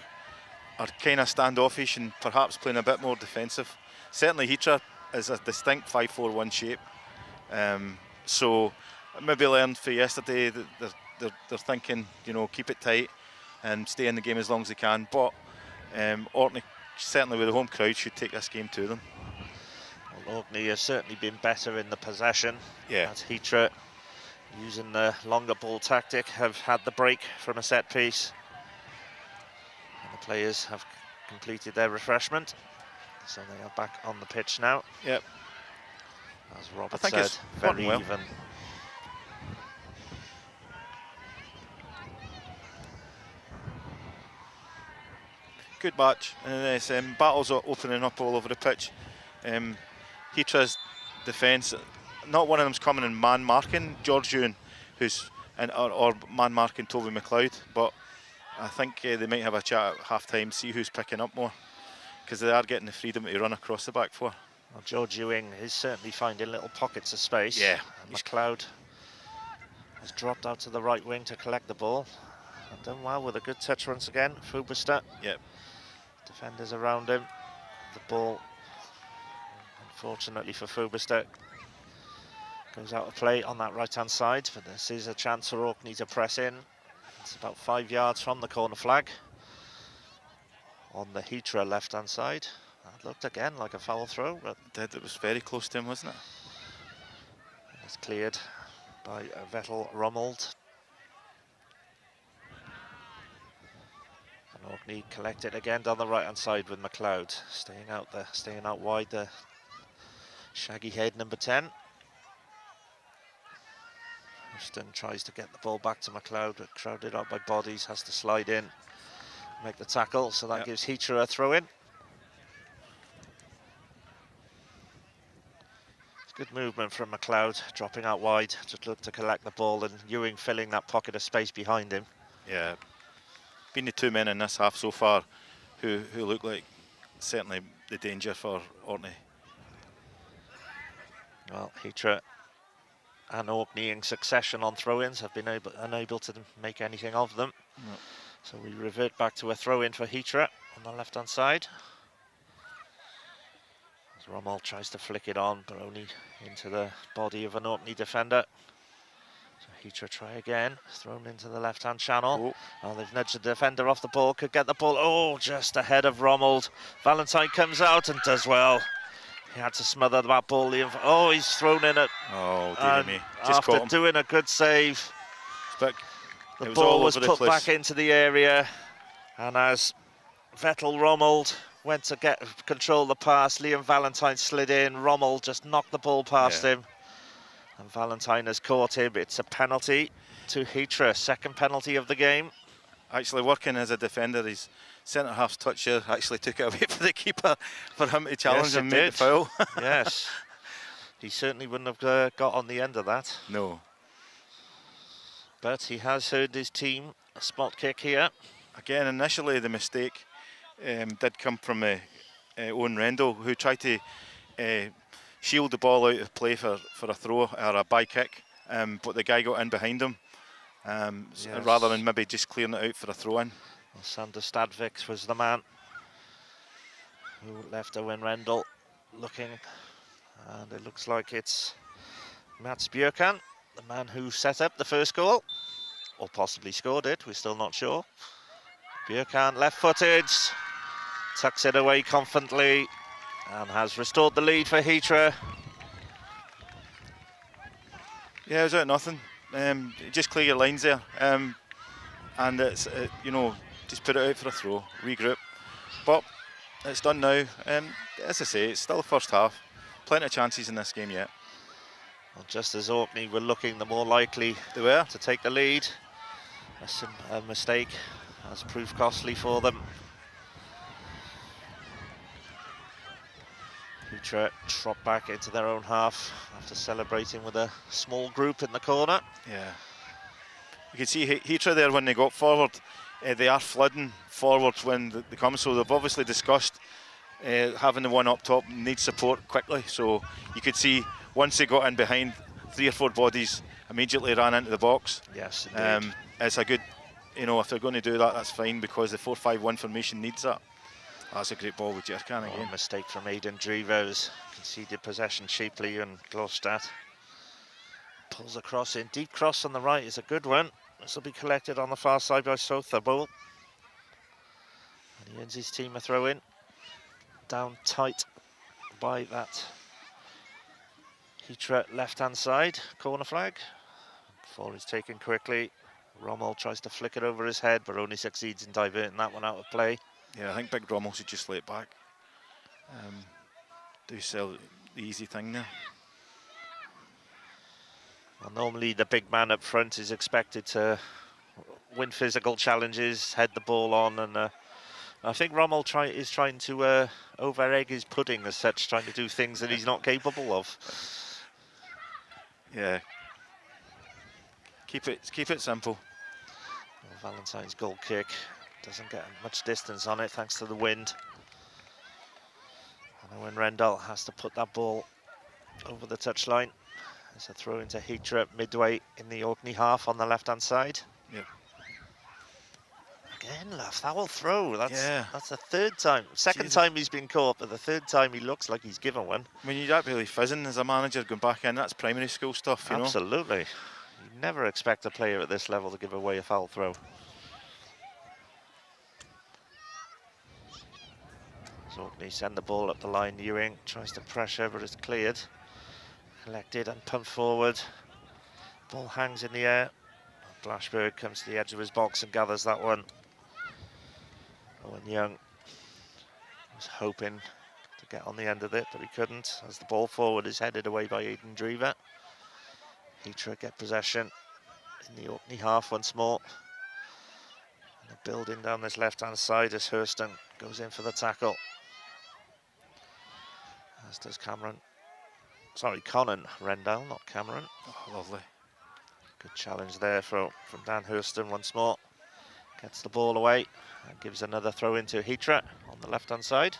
kind of standoffish and perhaps playing a bit more defensive. Certainly Hitra is a distinct 5-4-1 shape. So maybe learned for yesterday that they're thinking, you know, keep it tight and stay in the game as long as they can. But Orkney, certainly with the home crowd, should take this game to them. Well, Orkney has certainly been better in the possession. Yeah. As Hitra, using the longer ball tactic, have had the break from a set piece. And the players have completed their refreshment. So they are back on the pitch now. Yep. As Robert said, very even. Good match, and there's battles are opening up all over the pitch. Hitra's defence, not one of them's coming in man marking George Ewan, or man marking Toby McLeod, but I think they might have a chat at half time, see who's picking up more, because they are getting the freedom to run across the back four. Well, George Ewing is certainly finding little pockets of space. Yeah. And McLeod has dropped out to the right wing to collect the ball. And done well with a good touch once again. Fubister. Yep. Defenders around him. The ball, unfortunately for Fubister, goes out of play on that right-hand side. But this is a chance for Orkney to press in. It's about 5 yards from the corner flag. On the Hitra left-hand side. That looked again like a foul throw, but It was very close to him, wasn't it? it's cleared by Vettel Rommeld. And Orkney collect it again down the right-hand side with McLeod, staying out wide. The shaggy head number 10. Houston tries to get the ball back to McLeod, but crowded out by bodies, has to slide in, make the tackle, so that gives Hitra a throw-in. Good movement from McLeod, dropping out wide, just look to collect the ball, and Ewing filling that pocket of space behind him. Yeah, been the two men in this half so far who look like certainly the danger for Orkney. Well, Hitra and Orkney in succession on throw-ins have been unable to make anything of them. No. So we revert back to a throw-in for Hitra on the left-hand side. Rommel tries to flick it on, but only into the body of an Orkney defender. So Hitra try again, thrown into the left-hand channel. Oh, they've nudged the defender off the ball, could get the ball, oh, just ahead of Rommel. Valentine comes out and does well. He had to smother that ball. Oh, he's thrown in it. Oh, dear me. Just after caught him. doing a good save, But the ball was put back into the area, and as Vettel Rommel went to control the pass, Liam Valentine slid in, Rommel just knocked the ball past him, and Valentine has caught him. It's a penalty to Hitra, second penalty of the game. Actually working as a defender, his centre-half's toucher actually took it away for the keeper for him to challenge and make the foul. Yes, he certainly wouldn't have got on the end of that. No. But he has earned his team a spot kick here. Again, initially the mistake did come from Owen Rendell, who tried to shield the ball out of play for a throw or a by kick, but the guy got in behind him, Yes. rather than maybe just clearing it out for a throw in. Well, Sander Stadvik was the man who left Owen Rendell looking, and it looks like it's Mats Björkan, the man who set up the first goal, or possibly scored it, we're still not sure. Björkan, left-footed, tucks it away confidently, and has restored the lead for Hitra. Yeah, it was out of nothing. Just clear your lines there, and it's you know, just put it out for a throw, regroup. But it's done now. As I say, it's still the first half. Plenty of chances in this game yet. Well, just as Orkney were looking the more likely They were to take the lead, a mistake has proved costly for them. Hitra trot back into their own half after celebrating with a small group in the corner. Yeah. You can see Hitra there when they got forward. They are flooding forward when they come, so they've obviously discussed having the one up top needs support quickly. So you could see once they got in behind, 3 or 4 bodies immediately ran into the box. Yes, indeed. It's a good, you know, if they're going to do that, that's fine, because the 4-5-1 formation needs that. That's a great ball with Jerkan again. Mistake from Aidan Drevos, conceded possession cheaply, and Glorstadt pulls a cross in. Deep cross on the right is a good one. This will be collected on the far side by Southerbull. And he earns his team a throw in. Down tight by that Hitra left-hand side, corner flag. Ball is taken quickly. Rommel tries to flick it over his head, but only succeeds in diverting that one out of play. Yeah, I think Big Rommel should just lay it back. Do sell the easy thing there. Well, normally the big man up front is expected to win physical challenges, head the ball on, and I think Rommel is trying to over-egg his pudding as such, trying to do things that he's not capable of. Yeah. Keep it simple. Well, Valentine's goal kick doesn't get much distance on it thanks to the wind. And when Rendell has to put that ball over the touchline, it's a throw into Hitra midway in the Orkney half on the left-hand side. Yeah. Again, that will throw. That's the third time. Second Jesus. time he's been caught, but the third time he looks like he's given one. I mean, you're really fizzing as a manager going back in. That's primary school stuff, you know. Absolutely. You never expect a player at this level to give away a foul throw. So Orkney send the ball up the line. Ewing tries to pressure, but it's cleared. Collected and pumped forward. Ball hangs in the air. Blashberg comes to the edge of his box and gathers that one. Owen Young was hoping to get on the end of it, but he couldn't, as the ball forward is headed away by Aidan Drever. Hitra get possession in the Orkney half once more. And they're building down this left-hand side as Hurston goes in for the tackle. As does Conan Rendell, not Cameron. Oh, lovely. Good challenge there from Dan Hurston once more. Gets the ball away and gives another throw into Hitra on the left-hand side.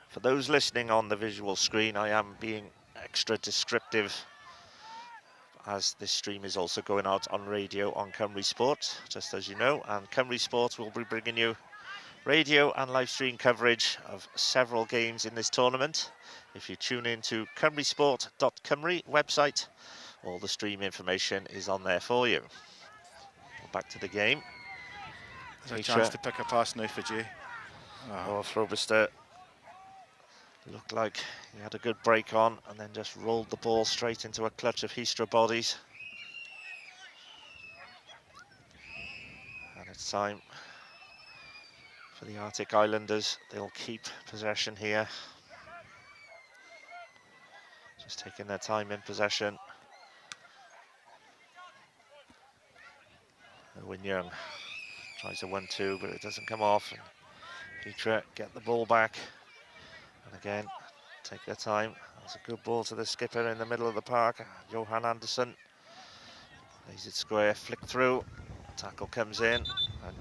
For those listening on the visual screen, I am being extra descriptive, as this stream is also going out on radio on Cymru Sport, just as you know, and Cymru Sport will be bringing you radio and live stream coverage of several games in this tournament. If you tune in to cymrusport.cymru website, all the stream information is on there for you. Back to the game. There's a chance to pick a pass now for Jay. Oh, Frobester looked like he had a good break on and then just rolled the ball straight into a clutch of Hitra bodies. And it's time for the Arctic Islanders. They'll keep possession here. Just taking their time in possession. Owen Young tries a 1-2, but it doesn't come off. And Hitra get the ball back. And again, take their time. That's a good ball to the skipper in the middle of the park, Johan Anderson. Lays it square, flick through, tackle comes in, and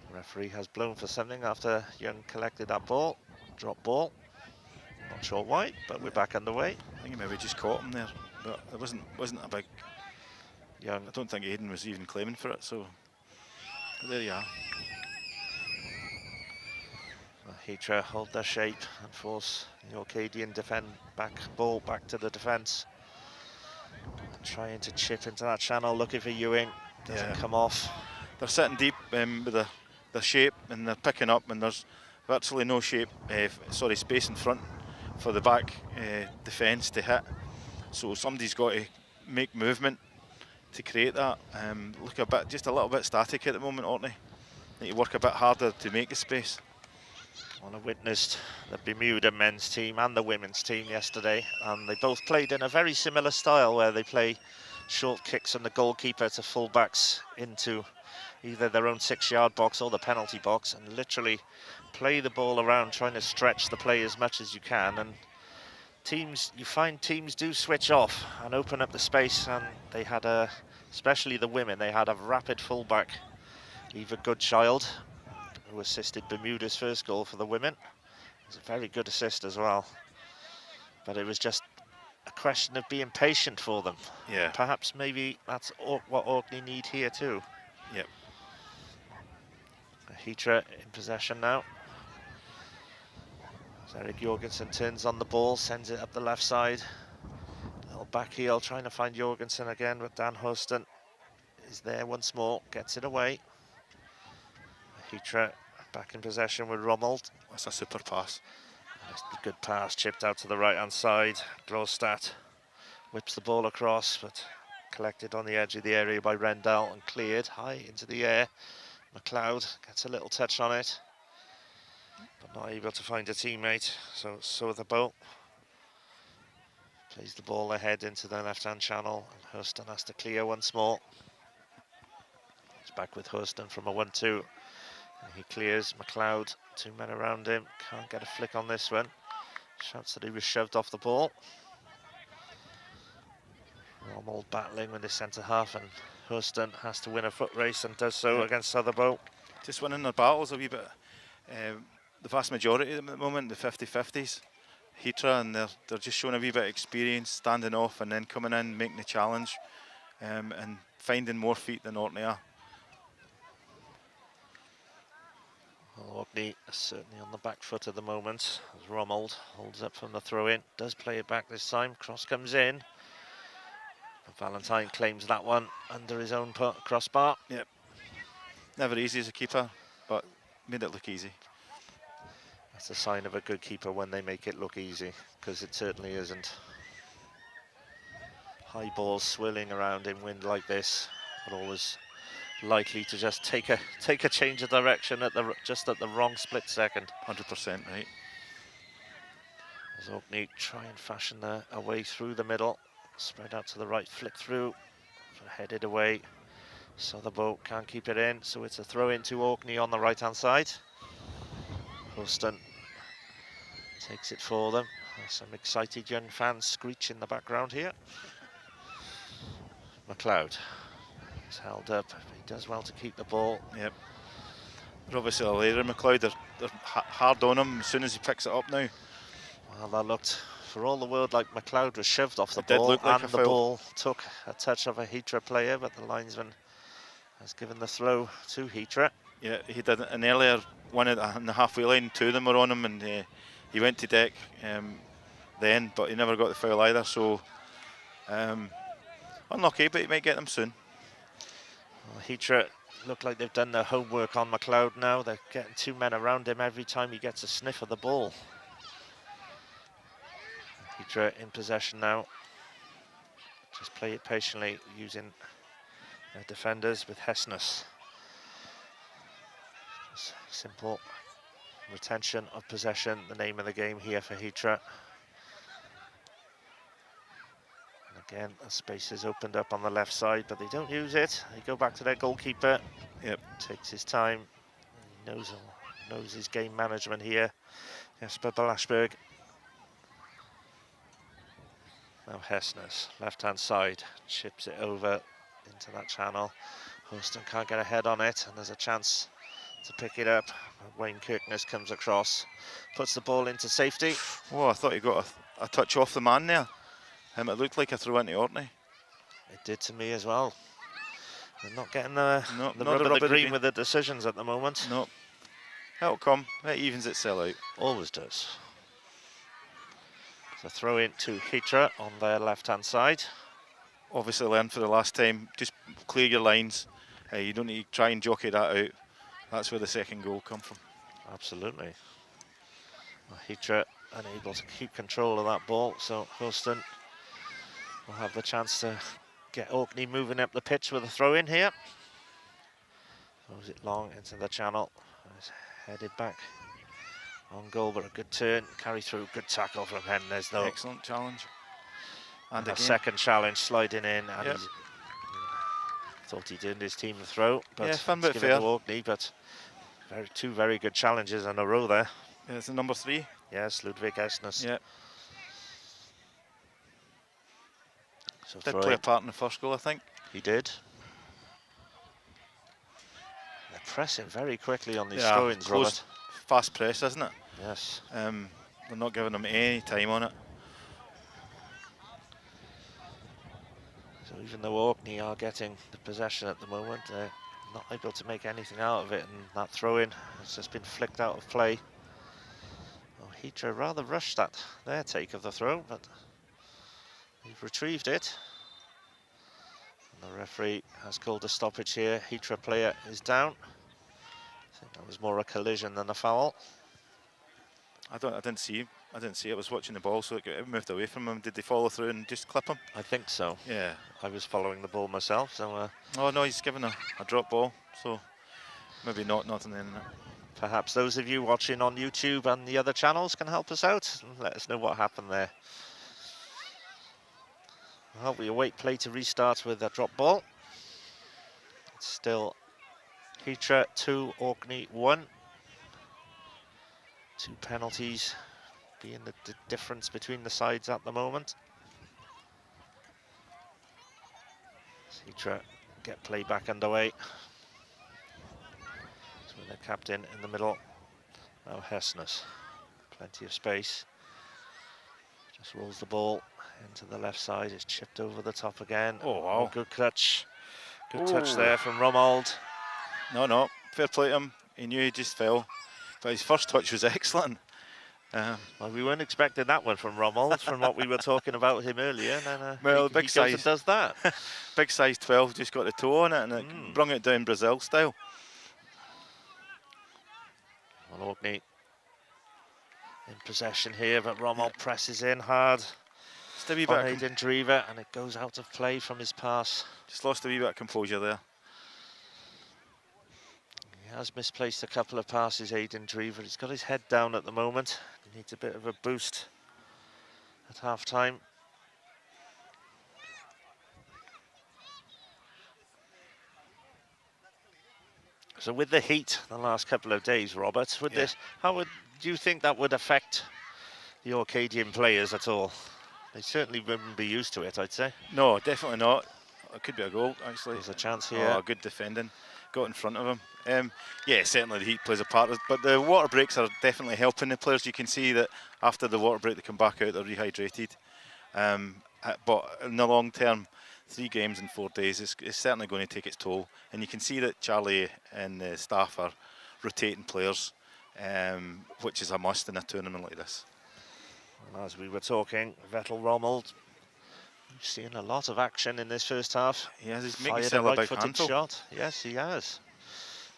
the referee has blown for something after Young collected that ball, drop ball. Not sure why, but we're back underway. I think he maybe just caught him there, but it wasn't a big. Young. I don't think Aiden was even claiming for it, so but there you are. Hitra hold their shape and force the Orcadian ball back to the defence. Trying to chip into that channel, looking for Ewing. Doesn't come off. They're sitting deep with the shape, and they're picking up, and there's virtually no space in front for the back defence to hit. So somebody's got to make movement to create that. Look just a little bit static at the moment, Orkney. Need to work a bit harder to make the space. Well, I witnessed the Bermuda men's team and the women's team yesterday, and they both played in a very similar style where they play short kicks from the goalkeeper to fullbacks into either their own 6-yard box or the penalty box, and literally play the ball around, trying to stretch the play as much as you can. And you find teams do switch off and open up the space, and they had especially the women, they had a rapid fullback, Eva Goodchild, who assisted Bermuda's first goal for the women. It was a very good assist as well. But it was just a question of being patient for them. Yeah. Perhaps maybe that's what Orkney need here too. Yep. Hitra in possession now. As Eric Jorgensen turns on the ball, sends it up the left side. Little back heel, trying to find Jorgensen again, but Dan Huston is there once more, gets it away. Hitra back in possession with Rommel. That's a super pass. Good pass, chipped out to the right-hand side. Glorstadt whips the ball across, but collected on the edge of the area by Rendell and cleared high into the air. McLeod gets a little touch on it, but not able to find a teammate. So the boat plays the ball ahead into the left-hand channel, and Huston has to clear once more. It's back with Huston from a 1-2. He clears. McLeod, 2 men around him, can't get a flick on this one. Shouts that he was shoved off the ball. Rommel battling with the centre half, and Huston has to win a foot race and does so against Southerboat. Just winning their battles a wee bit. The vast majority of them at the moment, the 50-50s. Hitra, and they're just showing a wee bit of experience, standing off and then coming in, making the challenge, and finding more feet than Orkney are. Well, Orkney is certainly on the back foot at the moment, as Rommel holds up from the throw-in, does play it back this time, cross comes in. But Valentine claims that one under his own crossbar. Yep. Never easy as a keeper, but made it look easy. That's a sign of a good keeper when they make it look easy, because it certainly isn't. High balls swirling around in wind like this, but always likely to just take a change of direction at just at the wrong split second. 100% right. As Orkney try and fashion a way through the middle, spread out to the right, flick through, headed away. Southerboat can't keep it in, so it's a throw into Orkney on the right-hand side. Huston takes it for them. There's some excited young fans screech in the background here. McLeod is held up. He does well to keep the ball. Yep. They're obviously a later McLeod. They're hard on him as soon as he picks it up now. Well, that looked, for all the world, like McLeod was shoved off the Did ball, look like and a the foul. ball took a touch of a Hitra player, but the linesman has given the throw to Hitra. Yeah, he did an earlier one on the halfway line. 2 of them were on him, and he went to deck then, but he never got the foul either. So unlucky, but he might get them soon. Well, Hitra look like they've done their homework on McLeod now. They're getting 2 men around him every time he gets a sniff of the ball. Hitra in possession now. Just play it patiently, using their defenders with Hessness. Just simple retention of possession, the name of the game here for Hitra. And again, the space is opened up on the left side, but they don't use it. They go back to their goalkeeper. Yep. Takes his time. He knows his game management here. Jesper Balashberg. Now Hessner's left-hand side, chips it over into that channel. Houston can't get a head on it, and there's a chance to pick it up. Wayne Kirkness comes across, puts the ball into safety. Oh, I thought he got a touch off the man there. It looked like a throw into Orkney. It did to me as well. They're not getting the not rub of the green green with the decisions at the moment. No. It'll come. It evens itself out. Always does. So throw in to Hitra on their left-hand side. Obviously learned for the last time, just clear your lines. You don't need to try and jockey that out. That's where the second goal come from. Absolutely. Well, Hitra unable to keep control of that ball, so Houston will have the chance to get Orkney moving up the pitch with a throw in here. Throws it long into the channel. It's headed back on goal, but a good turn, carry through, good tackle from Hennes though. Excellent challenge. And a again. Second challenge sliding in, and Yep. he's thought he'd earned his team a throw, but Yeah, fun it's bit given fair. to Orkney, but two very good challenges in a row there. Yeah, it's the number 3. Yes, Ludwig Esnes. Yeah. So Did throw play a in. part in the first goal, I think. He did. They're pressing very quickly on these Yeah, throw-ins, close, Robert. fast press, isn't it? Yes. They're not giving them any time on it. So even though Orkney are getting the possession at the moment, they're not able to make anything out of it, and that throw-in has just been flicked out of play. Well, Hitra rather rushed their take of the throw, but they've retrieved it. And the referee has called a stoppage here. Hitra player is down. I think that was more a collision than a foul. I didn't see him. I didn't see it. I was watching the ball, so it moved away from him. Did they follow through and just clip him? I think so. Yeah. I was following the ball myself, so Oh no, he's given a drop ball, so maybe nothing in it. perhaps those of you watching on YouTube and the other channels can help us out and let us know what happened there. Well, we await play to restart with a drop ball. It's still Hitra 2, Orkney 1. 2 penalties being the difference between the sides at the moment. Hitra get play back underway. So with the captain in the middle. Now Hessness, plenty of space. Just rolls the ball into the left side. It's chipped over the top again. Oh wow! Good clutch. Good touch there from Romold. No, fair play to him. He knew he just fell, but his first touch was excellent. Well, we weren't expecting that one from Romold, from what we were talking about him earlier. And then, well, he big goes size and does that. Big size 12 just got the toe on it, and it brung it down Brazil style. Well, Orkney in possession here, but Romold presses in hard. Just a wee On bit. Aidan Drever, and it goes out of play from his pass. Just lost a wee bit of composure there. He has misplaced a couple of passes, Aidan Drever. He's got his head down at the moment. He needs a bit of a boost at half-time. So with the heat the last couple of days, Robert, with this, do you think that would affect the Orcadian players at all? They certainly wouldn't be used to it, I'd say. No, definitely not. It could be a goal, actually. There's a chance here. Oh, good defending. Got in front of him. Yeah, certainly the heat plays a part, but the water breaks are definitely helping the players. You can see that after the water break they come back out, they're rehydrated. But in the long term, 3 games in 4 days is certainly going to take its toll. And you can see that Charlie and the staff are rotating players, which is a must in a tournament like this. And as we were talking, Vettel Romold, you've seen a lot of action in this first half. He has making Fired a himself a big right-footed handful. shot. Yes, he has.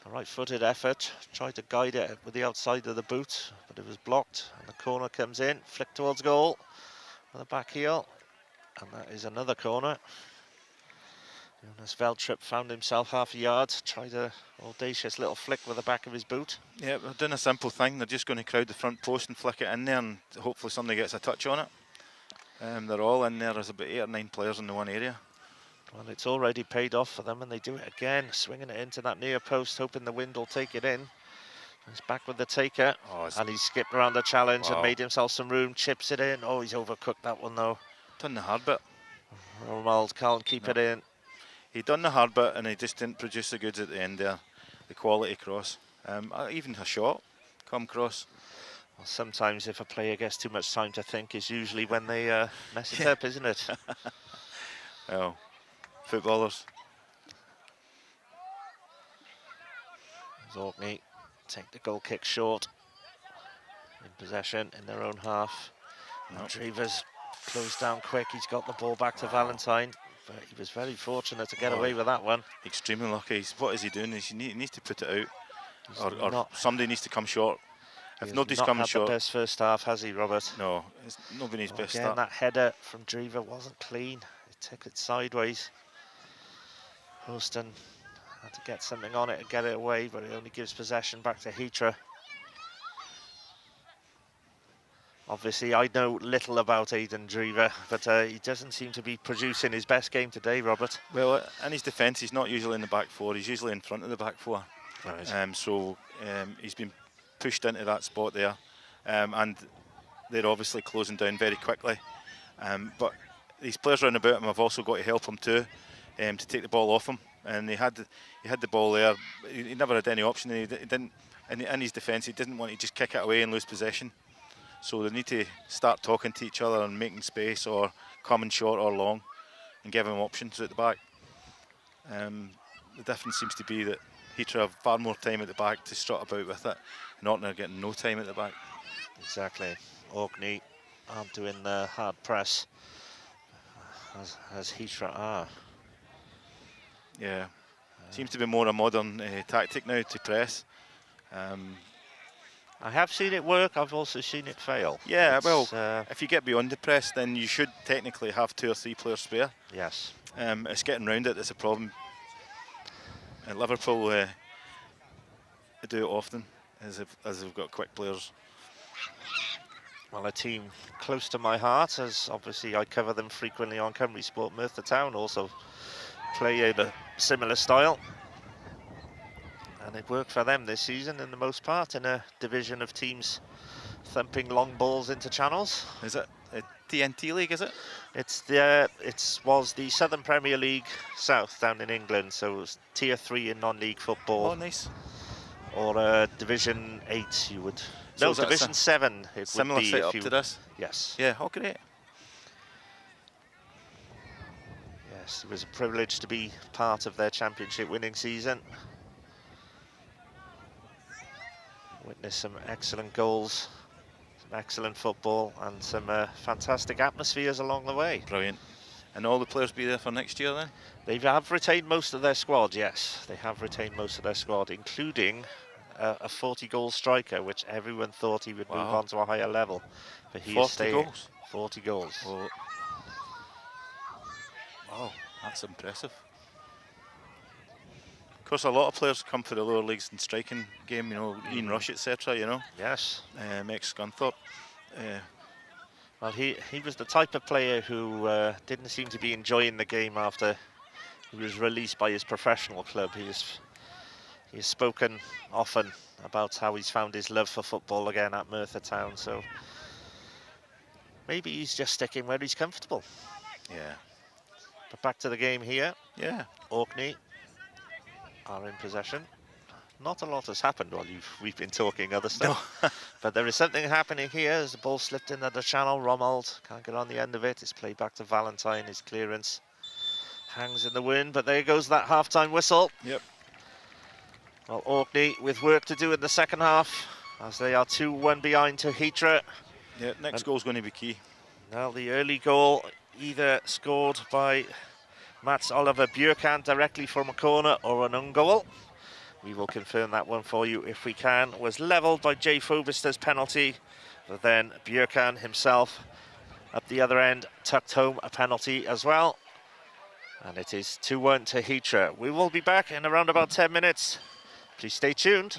A right-footed effort. Tried to guide it with the outside of the boot, but it was blocked. And the corner comes in, flick towards goal with a back heel. And that is another corner. Jonas Veltrip found himself half a yard, tried a audacious little flick with the back of his boot. Yeah, they're doing a simple thing. They're just going to crowd the front post and flick it in there, and hopefully somebody gets a touch on it. They're all in there. There's about 8 or 9 players in the one area. Well, it's already paid off for them, and they do it again, swinging it into that near post, hoping the wind will take it in. He's back with the taker, and he's skipped around the challenge and made himself some room, chips it in. Oh, he's overcooked that one, though. Done the hard bit. Romuald can't keep it in. He done the hard bit and he just didn't produce the goods at the end there. The quality cross. Even a shot come cross. Well, sometimes if a player gets too much time to think is usually when they mess it Yeah. up, isn't it? Well, footballers. Orkney take the goal kick short. In possession in their own half. Nope. Drever's closed down quick. He's got the ball back to Valentine. But he was very fortunate to get away with that one. Extremely lucky. What is he doing? He needs to put it out. Or somebody needs to come short. If nobody's coming short. The best first half, has he, Robert? No, it's nobody's best again, start. That header from Drever wasn't clean. He took it sideways. Houston had to get something on it and get it away, but it only gives possession back to Hitra. Obviously, I know little about Aidan Drever, but he doesn't seem to be producing his best game today, Robert. Well, in his defence, he's not usually in the back four. He's usually in front of the back four. Right. So he's been pushed into that spot there, and they're obviously closing down very quickly. But these players round about him have also got to help him too, to take the ball off him. And he had the ball there. He never had any option. He didn't. In his defence, he didn't want to just kick it away and lose possession. So they need to start talking to each other and making space, or coming short or long, and give him options at the back. The difference seems to be that Hitra have far more time at the back to strut about with it, and Orkney are getting no time at the back. Exactly. Orkney aren't doing the hard press as Hitra are. Yeah, seems to be more a modern tactic now to press. I have seen it work, I've also seen it fail. Yeah, well, if you get beyond the press, then you should technically have 2 or 3 players spare. Yes. It's getting round it that's a problem. And Liverpool do it often, as they've got quick players. Well, a team close to my heart, as obviously I cover them frequently on Cymru Sport. Merthyr Town also play in a similar style. And it worked for them this season in the most part, in a division of teams thumping long balls into channels. Is it a TNT League, is it? It was the Southern Premier League South down in England, so it was Tier 3 in non-league football. Oh, nice. Or Division 8, you would... So no, Division 7 it similar would be. Similar setup to this? Yes. Yeah, oh great. Yes, it was a privilege to be part of their championship winning season. Witness some excellent goals, some excellent football, and some fantastic atmospheres along the way. Brilliant. And all the players be there for next year then? They have retained most of their squad, yes. They have retained most of their squad, including a 40-goal striker, which everyone thought he would move on to a higher level. But he is staying. 40 goals? 40 goals. Oh. Wow, that's impressive. Of course, a lot of players come for the lower leagues and striking game, you know, Ian Rush, etc., you know. Yes. Ex-Scunthorpe. Well, he was the type of player who didn't seem to be enjoying the game after he was released by his professional club. He's spoken often about how he's found his love for football again at Merthyr Town, so maybe he's just sticking where he's comfortable. Yeah. But back to the game here. Yeah. Orkney are in possession. Not a lot has happened while we've been talking other stuff. No. But there is something happening here as the ball slipped into the channel. Romuald can't get on the end of it. It's played back to Valentine. His clearance hangs in the wind, but there goes that half-time whistle. Yep. Well, Orkney with work to do in the second half, as they are 2-1 behind to Hitra. Yeah, next goal's going to be key. Now the early goal, either scored by Mats Oliver Björkan directly from a corner or an own goal. We will confirm that one for you if we can. Was levelled by Jay Fobister's penalty, but then Björkan himself at the other end tucked home a penalty as well. And it is 2-1 to Hitra. We will be back in around about 10 minutes. Please stay tuned.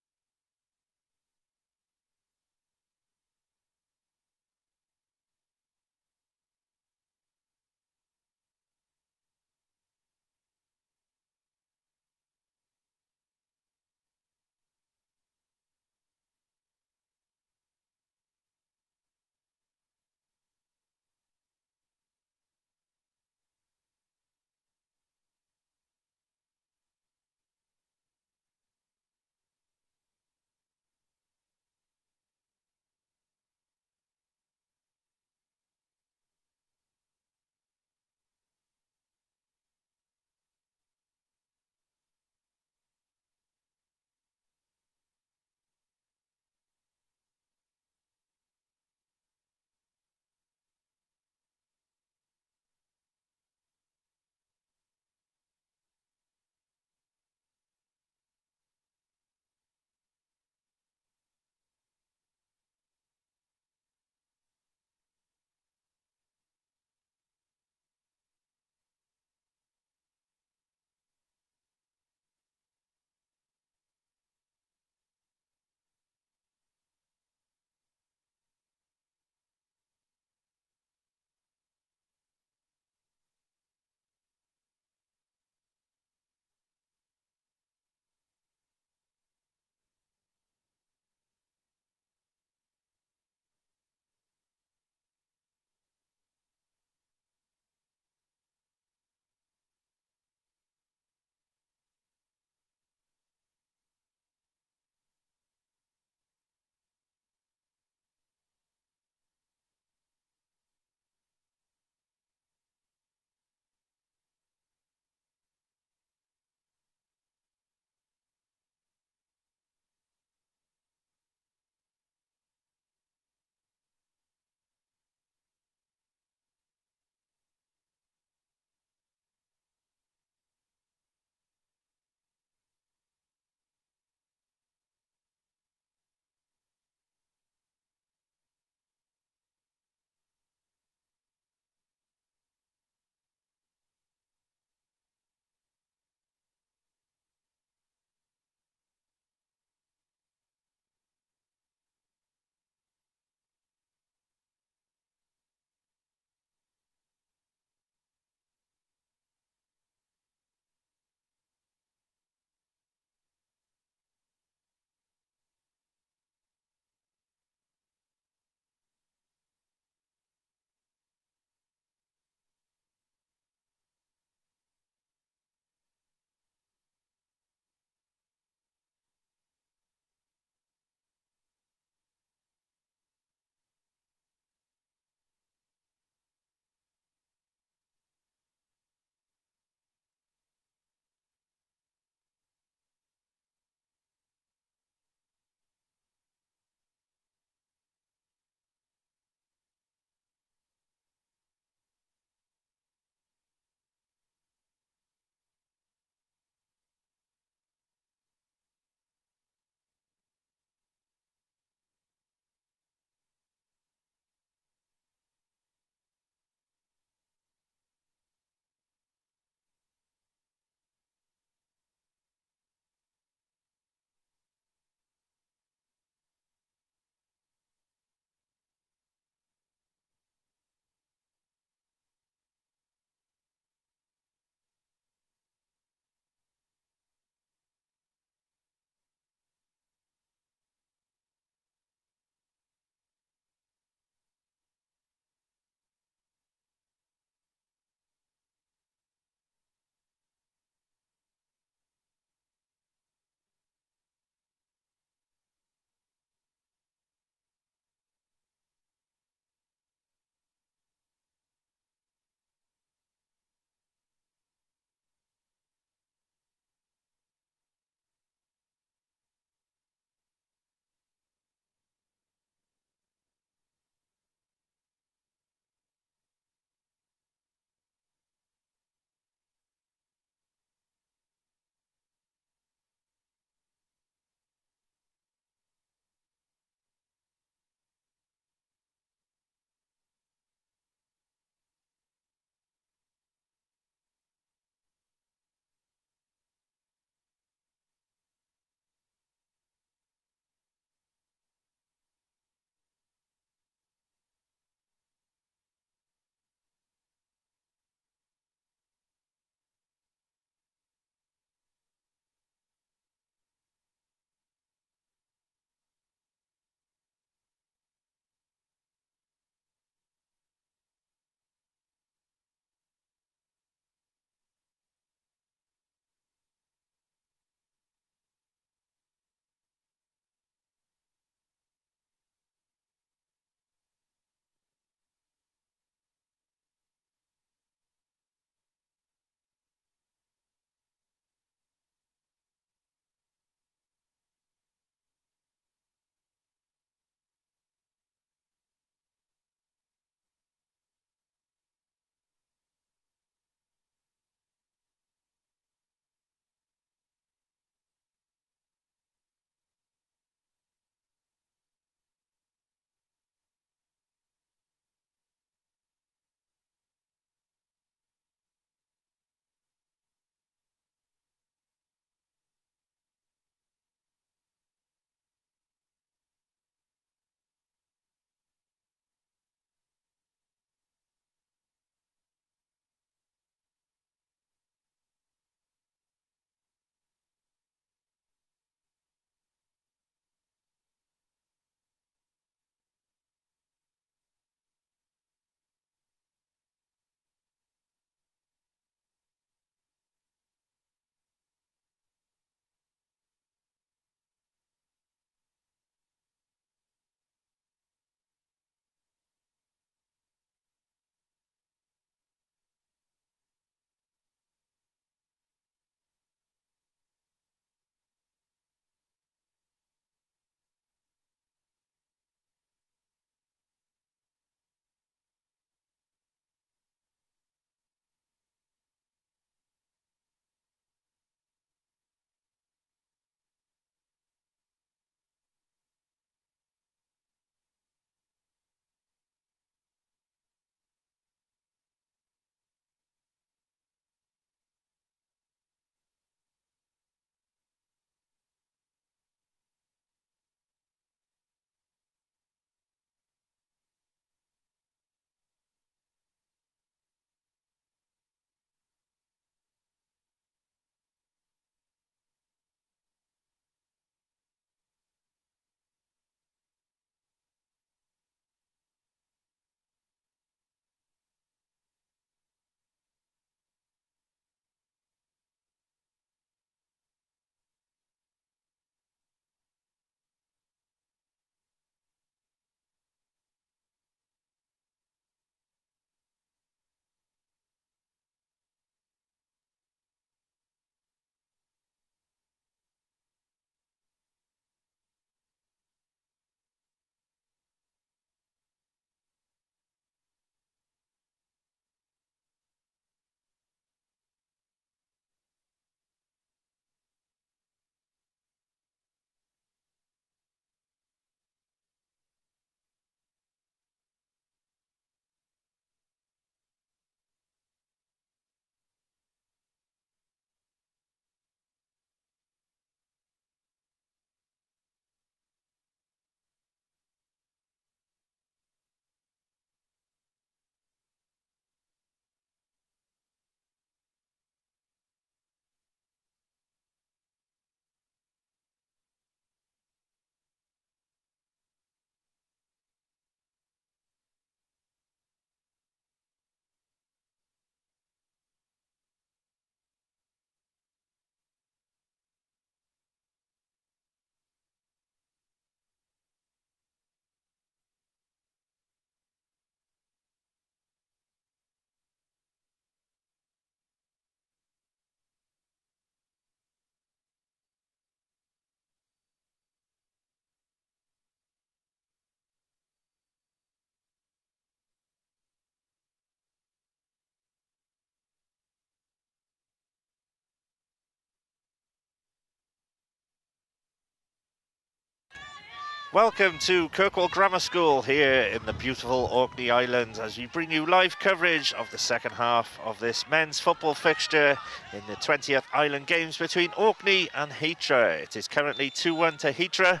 Welcome to Kirkwall Grammar School here in the beautiful Orkney Islands as we bring you live coverage of the second half of this men's football fixture in the 20th Island Games between Orkney and Hitra. It is currently 2-1 to Hitra.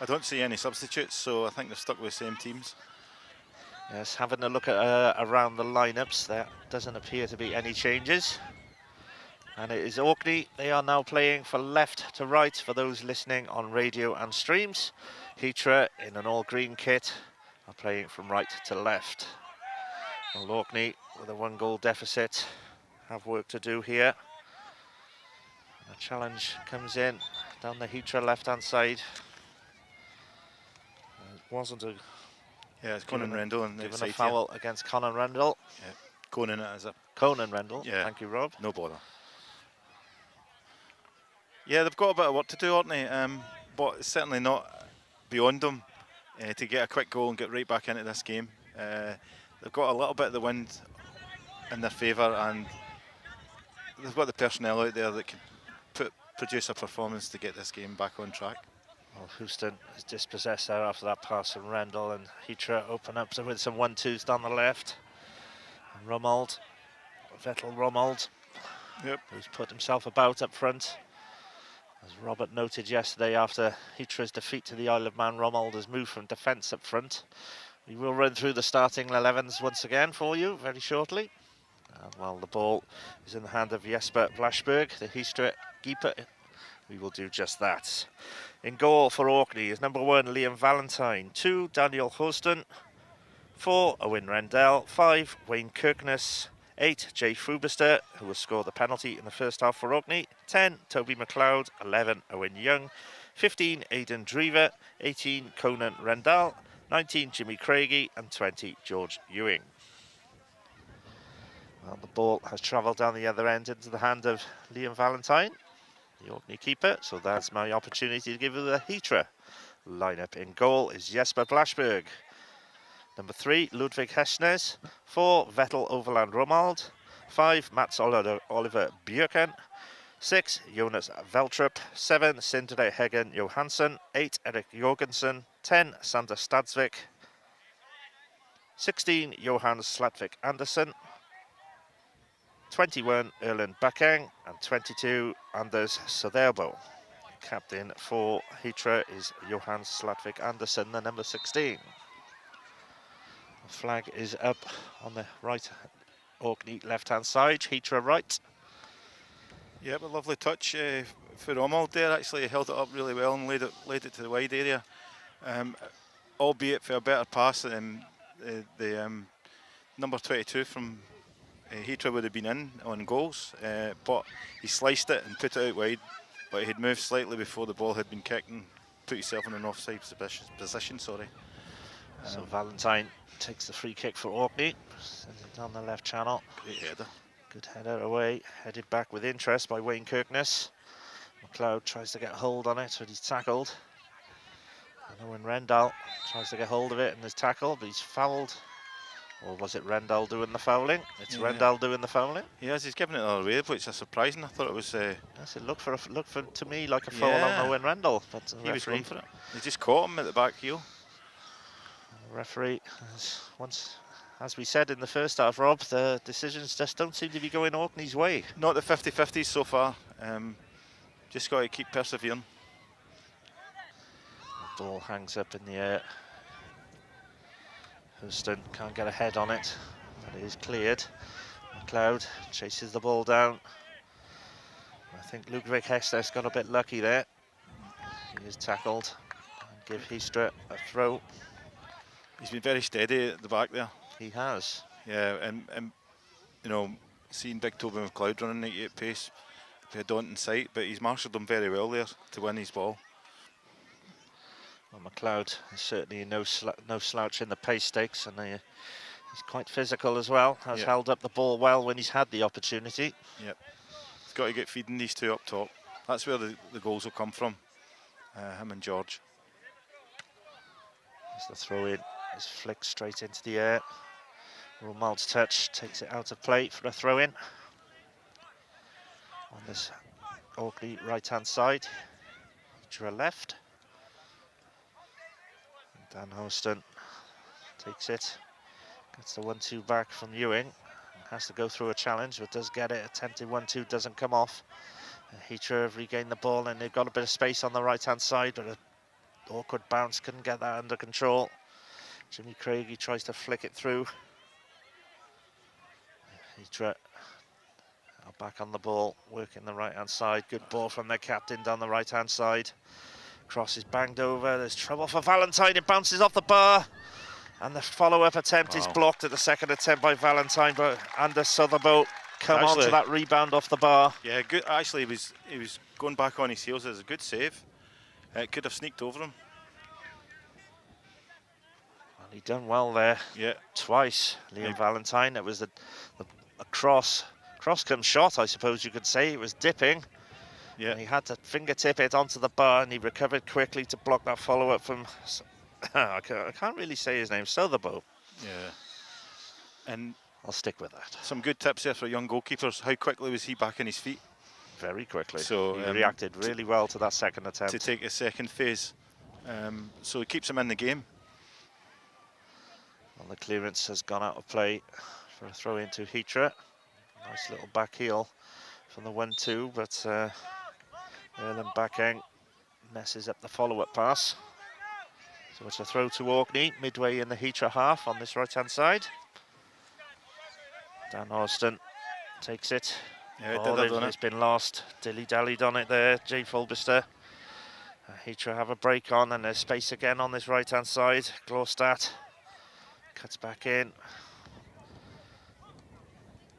I don't see any substitutes, so I think they're stuck with the same teams. Yes, having a look at around the lineups, there doesn't appear to be any changes. And it is Orkney. They are now playing for left to right for those listening on radio and streams. Hitra in an all-green kit are playing from right to left. Well, Orkney with a 1-goal deficit have work to do here. And a challenge comes in down the Hitra left-hand side. It wasn't a... Yeah, it's Conan Rendell on the given outside a foul against Conan Rendell. Yeah, Conan it as a... Conan Rendell, Yeah. Thank you, Rob. No bother. Yeah, they've got a bit of work to do, Orkney, but it's certainly not beyond them to get a quick goal and get right back into this game. They've got a little bit of the wind in their favour, and they've got the personnel out there that can produce a performance to get this game back on track. Well, Houston is dispossessed there after that pass from Rendell, and Hitra open up with some 1-2s down the left. And Romold, Vettel Romold, who's put himself about up front. As Robert noted yesterday, after Hitra's defeat to the Isle of Man, Romold has moved from defence up front. We will run through the starting 11s once again for you very shortly. And while the ball is in the hand of Jesper Blashberg, the Hitra keeper, we will do just that. In goal for Orkney is number 1, Liam Valentine, 2, Daniel Houston, 4, Owen Rendell, 5, Wayne Kirkness, 8, Jay Frubister, who will score the penalty in the first half for Orkney, 10, Toby McLeod, 11, Owen Young, 15, Aidan Drever, 18, Conan Rendell, 19, Jimmy Craigie, and 20, George Ewing. Well, the ball has travelled down the other end into the hand of Liam Valentine, the Orkney keeper, so that's my opportunity to give you the Hitra lineup. In goal is Jesper Blashberg. Number 3, Ludwig Hesnes. 4, Vettel Overland Romuald. 5, Mats Oliver Björken. 6, Jonas Veltrup. 7, Sindre Heggen Johansson. 8, Erik Jorgensen. 10, Sander Stadsvik. 16, Johan Slatvik Andersen. 21, Erlen Bakeng. And 22, Anders Soderbo. Captain for Hitra is Johan Slatvik Andersen, the number 16. The flag is up on the right, Orkney left-hand side, Hitra right. Yeah, a lovely touch for Romuald there. Actually, he held it up really well and laid it to the wide area. Albeit for a better pass, the number 22 from Hitra would have been in on goals, but he sliced it and put it out wide. But he'd moved slightly before the ball had been kicked and put himself in an offside position. Sorry. So Valentine takes the free kick for Orkney, sends it down the left channel. Great header. Good header away, headed back with interest by Wayne Kirkness. McLeod tries to get hold on it, but he's tackled. And Owen Rendell tries to get hold of it and is tackled, but he's fouled. Or was it Rendell doing the fouling? It's Rendell doing the fouling. Yes, he's giving it another way, which is surprising. I thought it was. Yes, it looked for to me like a foul on Owen Rendell, but he was going for it. He just caught him at the back heel. The referee, as we said in the first half, Rob, the decisions just don't seem to be going Orkney's way. Not the 50-50s so far. Just got to keep persevering. The ball hangs up in the air. Houston can't get a head on it, but it is cleared. McLeod chases the ball down. I think Ludwig Hestes got a bit lucky there. He is tackled. And give Hitra a throw. He's been very steady at the back there. He has. Yeah, and you know, seeing big Toby McLeod running at pace, he had daunting sight, but he's marshalled them very well there to win his ball. Well, McLeod is certainly no slouch in the pace stakes, and he's quite physical as well. Has held up the ball well when he's had the opportunity. Yep. He's got to get feeding these two up top. That's where the goals will come from, him and George. As the throw in is flicked straight into the air. Romuald's touch takes it out of play for a throw in. On this Orkney right hand side, Hitra left. Dan Hoston takes it, gets the 1-2 back from Ewing, has to go through a challenge, but does get it. Attempted 1-2 doesn't come off. Hitra have regained the ball and they've got a bit of space on the right hand side, but an awkward bounce, couldn't get that under control. Jimmy Craigie tries to flick it through. Hitra are back on the ball, working the right hand side. Good ball from their captain down the right hand side. Cross is banged over, there's trouble for Valentine, it bounces off the bar. And the follow-up attempt is blocked at the second attempt by Valentine, but Anders Southerboat come on to that rebound off the bar. Yeah, good. Actually, he was going back on his heels. It was a good save. It could have sneaked over him. Well, he done well there. Yeah. Twice, Liam Valentine. It was a cross come shot, I suppose you could say. It was dipping. Yeah. And he had to fingertip it onto the bar, and he recovered quickly to block that follow-up from... I can't really say his name, Southerboat. Yeah. And I'll stick with that. Some good tips there for young goalkeepers. How quickly was he back on his feet? Very quickly. So he reacted really well to that second attempt. To take a second phase. So it keeps him in the game. Well, the clearance has gone out of play for a throw into Hitra. Nice little back heel from the 1-2, but Erlen Bakeng messes up the follow-up pass. So it's a throw to Orkney, midway in the Hitra half on this right-hand side. Dan Austin takes it. Yeah, it's been lost. Dilly-dallied on it there, Jay Fulbister. Hitra have a break on, and there's space again on this right-hand side. Glorstadt cuts back in.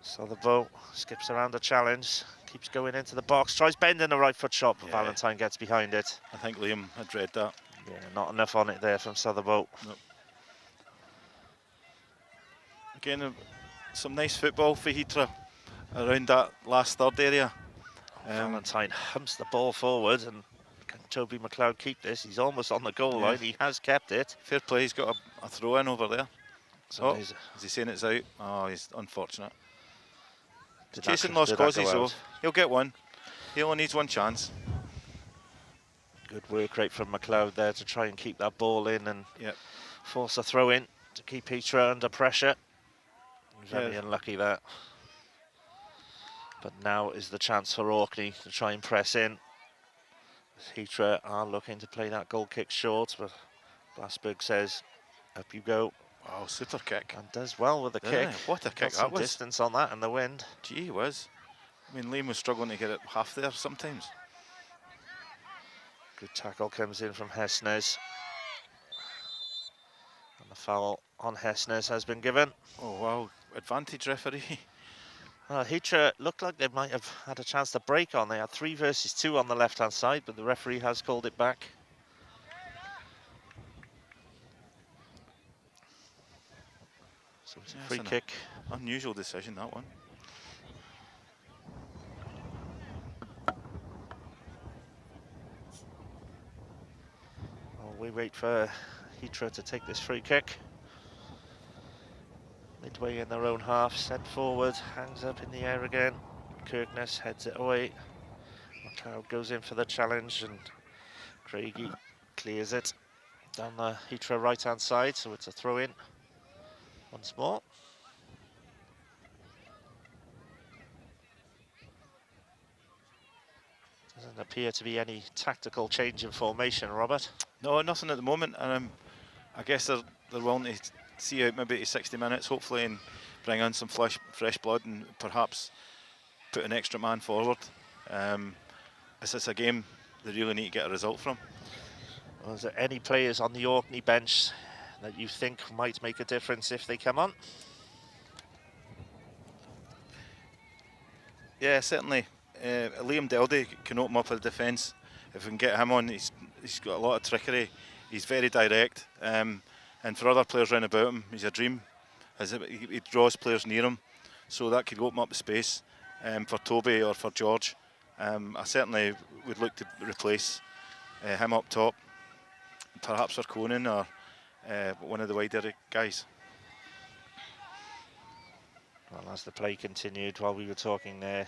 Southerboat skips around the challenge, keeps going into the box, tries bending the right foot shot, but Valentine gets behind it. I think Liam had read that. Yeah, not enough on it there from Southerboat. Nope. Again, some nice football for Hitra around that last third area. Valentine humps the ball forward, and can Toby McLeod keep this? He's almost on the goal line. He has kept it. Fair play, he's got a throw in over there. So is he saying it's out? Oh, he's unfortunate. Did Chasing lost causes, so he'll get one. He only needs one chance. Good work rate from McLeod there to try and keep that ball in and force a throw in to keep Hitra under pressure. Very unlucky that. But now is the chance for Orkney to try and press in. Hitra are looking to play that goal kick short, but Blasberg says, up you go. Wow, super kick. And does well with the kick. What a kick that was. Distance on that and the wind. Gee whiz. I mean, Liam was struggling to get it half there sometimes. Good tackle comes in from Hesnes. And the foul on Hesnes has been given. Oh, wow. Advantage referee. Hitra looked like they might have had a chance to break on. They had 3 versus 2 on the left-hand side, but the referee has called it back. So it's a free kick. Unusual decision, that one. Well, we wait for Hitra to take this free kick. Midway in their own half, sent forward, hangs up in the air again. Kirkness heads it away. McLeod goes in for the challenge, and Craigie clears it down the Hitra right-hand side, so it's a throw-in once more. Doesn't appear to be any tactical change in formation, Robert. No, nothing at the moment, and I guess they're willing to see out maybe to 60 minutes, hopefully, and bring on some fresh blood and perhaps put an extra man forward. This is a game they really need to get a result from. Well, is there any players on the Orkney bench that you think might make a difference if they come on? Yeah, certainly. Liam Deldy can open up a defence. If we can get him on, he's got a lot of trickery. He's very direct. And for other players round about him, he's a dream. He draws players near him. So that could open up the space for Toby or for George. I certainly would look to replace him up top. Perhaps for Conan or one of the wider guys. Well, as the play continued while we were talking there,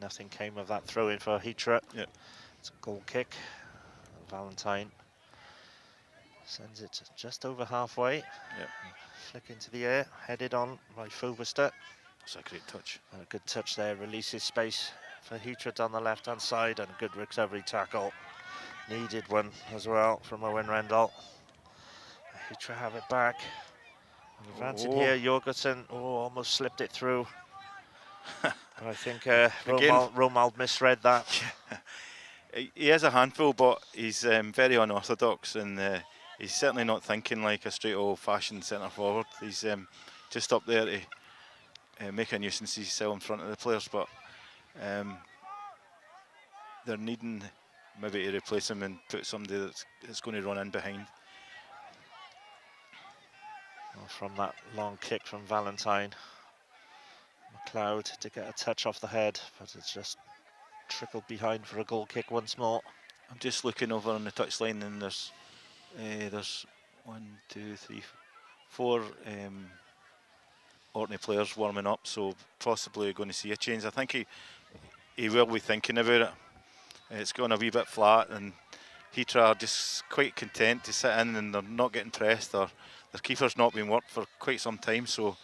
nothing came of that throw-in for Hitra. Yep. It's a goal kick. Valentine Sends it just over halfway. Yep. Flick into the air, headed on by Fobuster. That's a great touch. And a good touch there, releases space for Hitra on the left-hand side, and a good recovery tackle. Needed one as well from Owen Rendell. Hitra have it back. Advancing here, Jorgensen, almost slipped it through. But I think Romald misread that. He is a handful, but he's very unorthodox, and he's certainly not thinking like a straight old-fashioned centre forward. He's just up there to make a nuisance himself in front of the players, but they're needing maybe to replace him and put somebody that's going to run in behind. Well, from that long kick from Valentine, McLeod to get a touch off the head, but it's just trickled behind for a goal kick once more. I'm just looking over on the touchline, and there's 1, 2, 3, 4 Orkney players warming up, so possibly going to see a change. I think he will be thinking about it. It's gone a wee bit flat, and Hitra are just quite content to sit in, and they're not getting pressed, or their keeper's not been worked for quite some time, so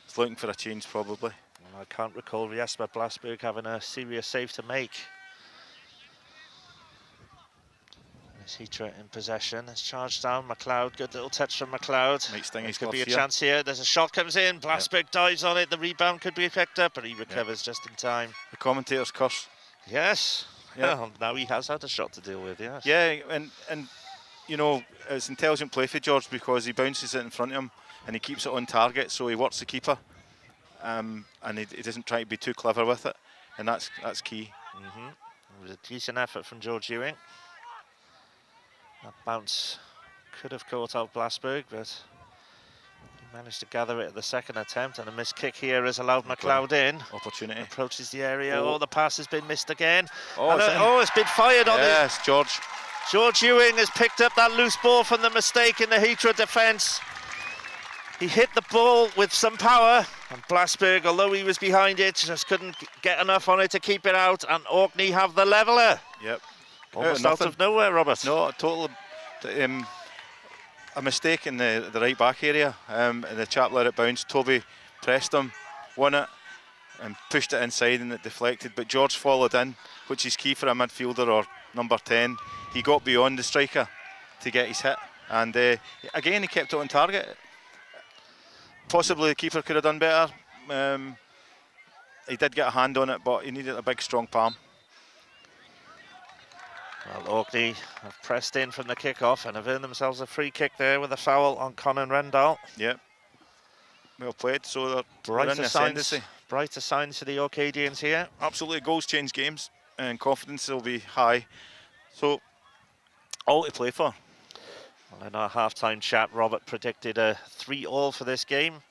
it's looking for a change probably. Well, I can't recall Jesper Blasberg having a serious save to make. There's Hitra in possession. It's charged down. McLeod, good little touch from McLeod. There could be a chance here. There's a shot comes in. Blasberg dives on it. The rebound could be picked up, but he recovers just in time. The commentator's curse. Yes. Yeah. Well, now he has had a shot to deal with. Yes. Yeah, and you know, it's intelligent play for George, because he bounces it in front of him and he keeps it on target, so he works the keeper, and he doesn't try to be too clever with it, and that's key. It was a decent effort from George Ewing. That bounce could have caught out Blasberg, but he managed to gather it at the second attempt, and a missed kick here has allowed McLeod in. Opportunity. Approaches the area. Oh, the pass has been missed again. Oh, it's been fired on it. Yes, George. George Ewing has picked up that loose ball from the mistake in the Hitra defence. He hit the ball with some power, and Blasberg, although he was behind it, just couldn't get enough on it to keep it out, and Orkney have the leveller. Yep. Almost out of nowhere, Robert. No, total a mistake in the right back area, and the chap let it bounce. Toby pressed him, won it, and pushed it inside, and it deflected, but George followed in, which is key for a midfielder or number 10. He got beyond the striker to get his hit, and again he kept it on target. Possibly the keeper could have done better. He did get a hand on it, but he needed a big strong palm. Well, Orkney have pressed in from the kick-off and have earned themselves a free kick there with a foul on Conan Rendell. Yep. Well played, so they're in the ascendancy. Brighter signs for the Orcadians here. Absolutely, goals change games, and confidence will be high. So, all to play for. Well, in our half-time chat, Robert predicted a 3-3 for this game.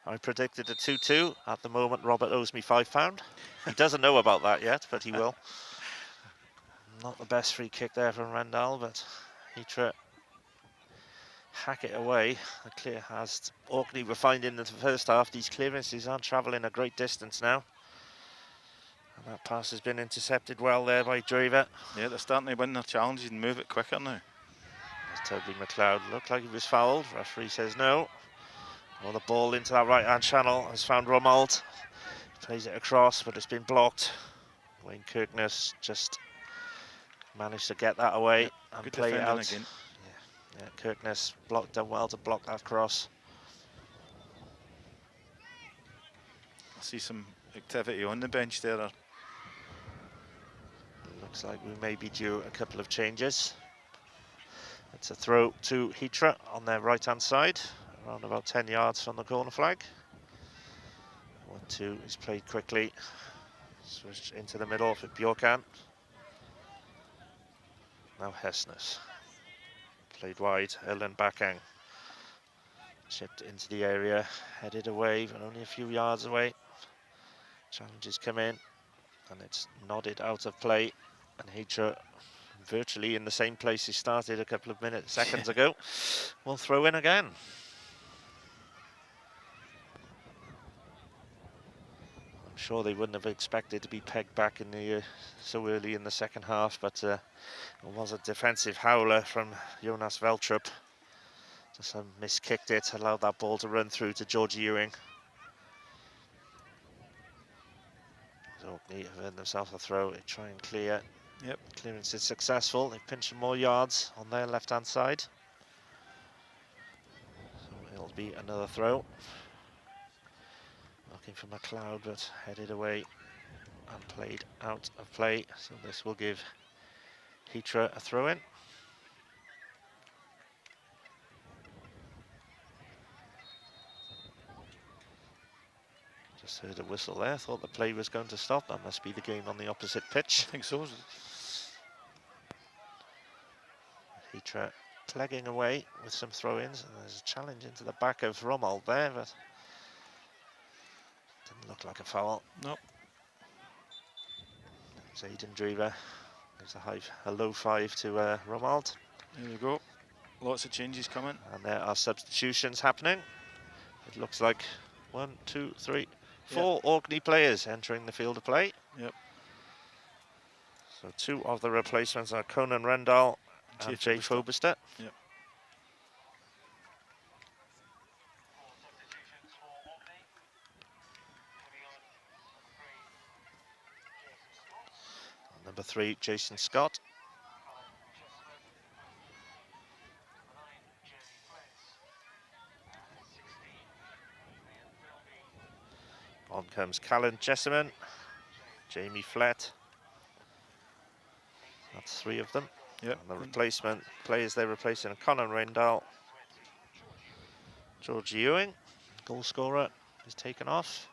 I predicted a 2-2. At the moment, Robert owes me £5. He doesn't know about that yet, but he will. Not the best free kick there from Rendell, but Hitra hack it away. The clear has Orkney were finding in the first half. These clearances aren't travelling a great distance now. And that pass has been intercepted well there by Draver. Yeah, they're starting to win their challenges and move it quicker now. As Toby McLeod looked like he was fouled. Referee says no. Well, the ball into that right-hand channel has found Romald. Plays it across, but it's been blocked. Wayne Kirkness just managed to get that away and play it out. Again. Yeah, Kirkness done well to block that cross. I see some activity on the bench there. Looks like we may be due a couple of changes. It's a throw to Hitra on their right-hand side, around about 10 yards from the corner flag. 1-2 is played quickly. Switched into the middle for Bjorkan. Now Hesnes. Played wide, Ellen Bakang. Chipped into the area, headed away, but only a few yards away. Challenges come in, and it's nodded out of play. And Hitra, virtually in the same place he started a couple of seconds ago, will throw in again. I'm sure they wouldn't have expected to be pegged back in the so early in the second half, but it was a defensive howler from Jonas Veltrup. Some miskicked it, allowed that ball to run through to George Ewing. Orkney have earned themselves a throw. They try and clear. Yep. Clearance is successful. They pinch some more yards on their left-hand side. So it'll be another throw. Looking for McLeod, but headed away and played out of play. So this will give Hitra a throw-in. Just heard a whistle there. Thought the play was going to stop. That must be the game on the opposite pitch. I think so. Hitra clegging away with some throw-ins. And there's a challenge into the back of Romuald there, but didn't look like a foul. Nope. It's Aidan Drever. Gives a low five to Romuald. There we go. Lots of changes coming. And there are substitutions happening. It looks like 1, 2, 3, 4 Orkney players entering the field of play. Yep. So 2 of the replacements are Conan Rendall and Jay Fobister. Yep. Number 3, Jason Scott. On comes Callan Jessamine, Jamie Flett. That's 3 of them. Yep. And the replacement players they're replacing are Conan Rendall, George Ewing, goal scorer, is taken off.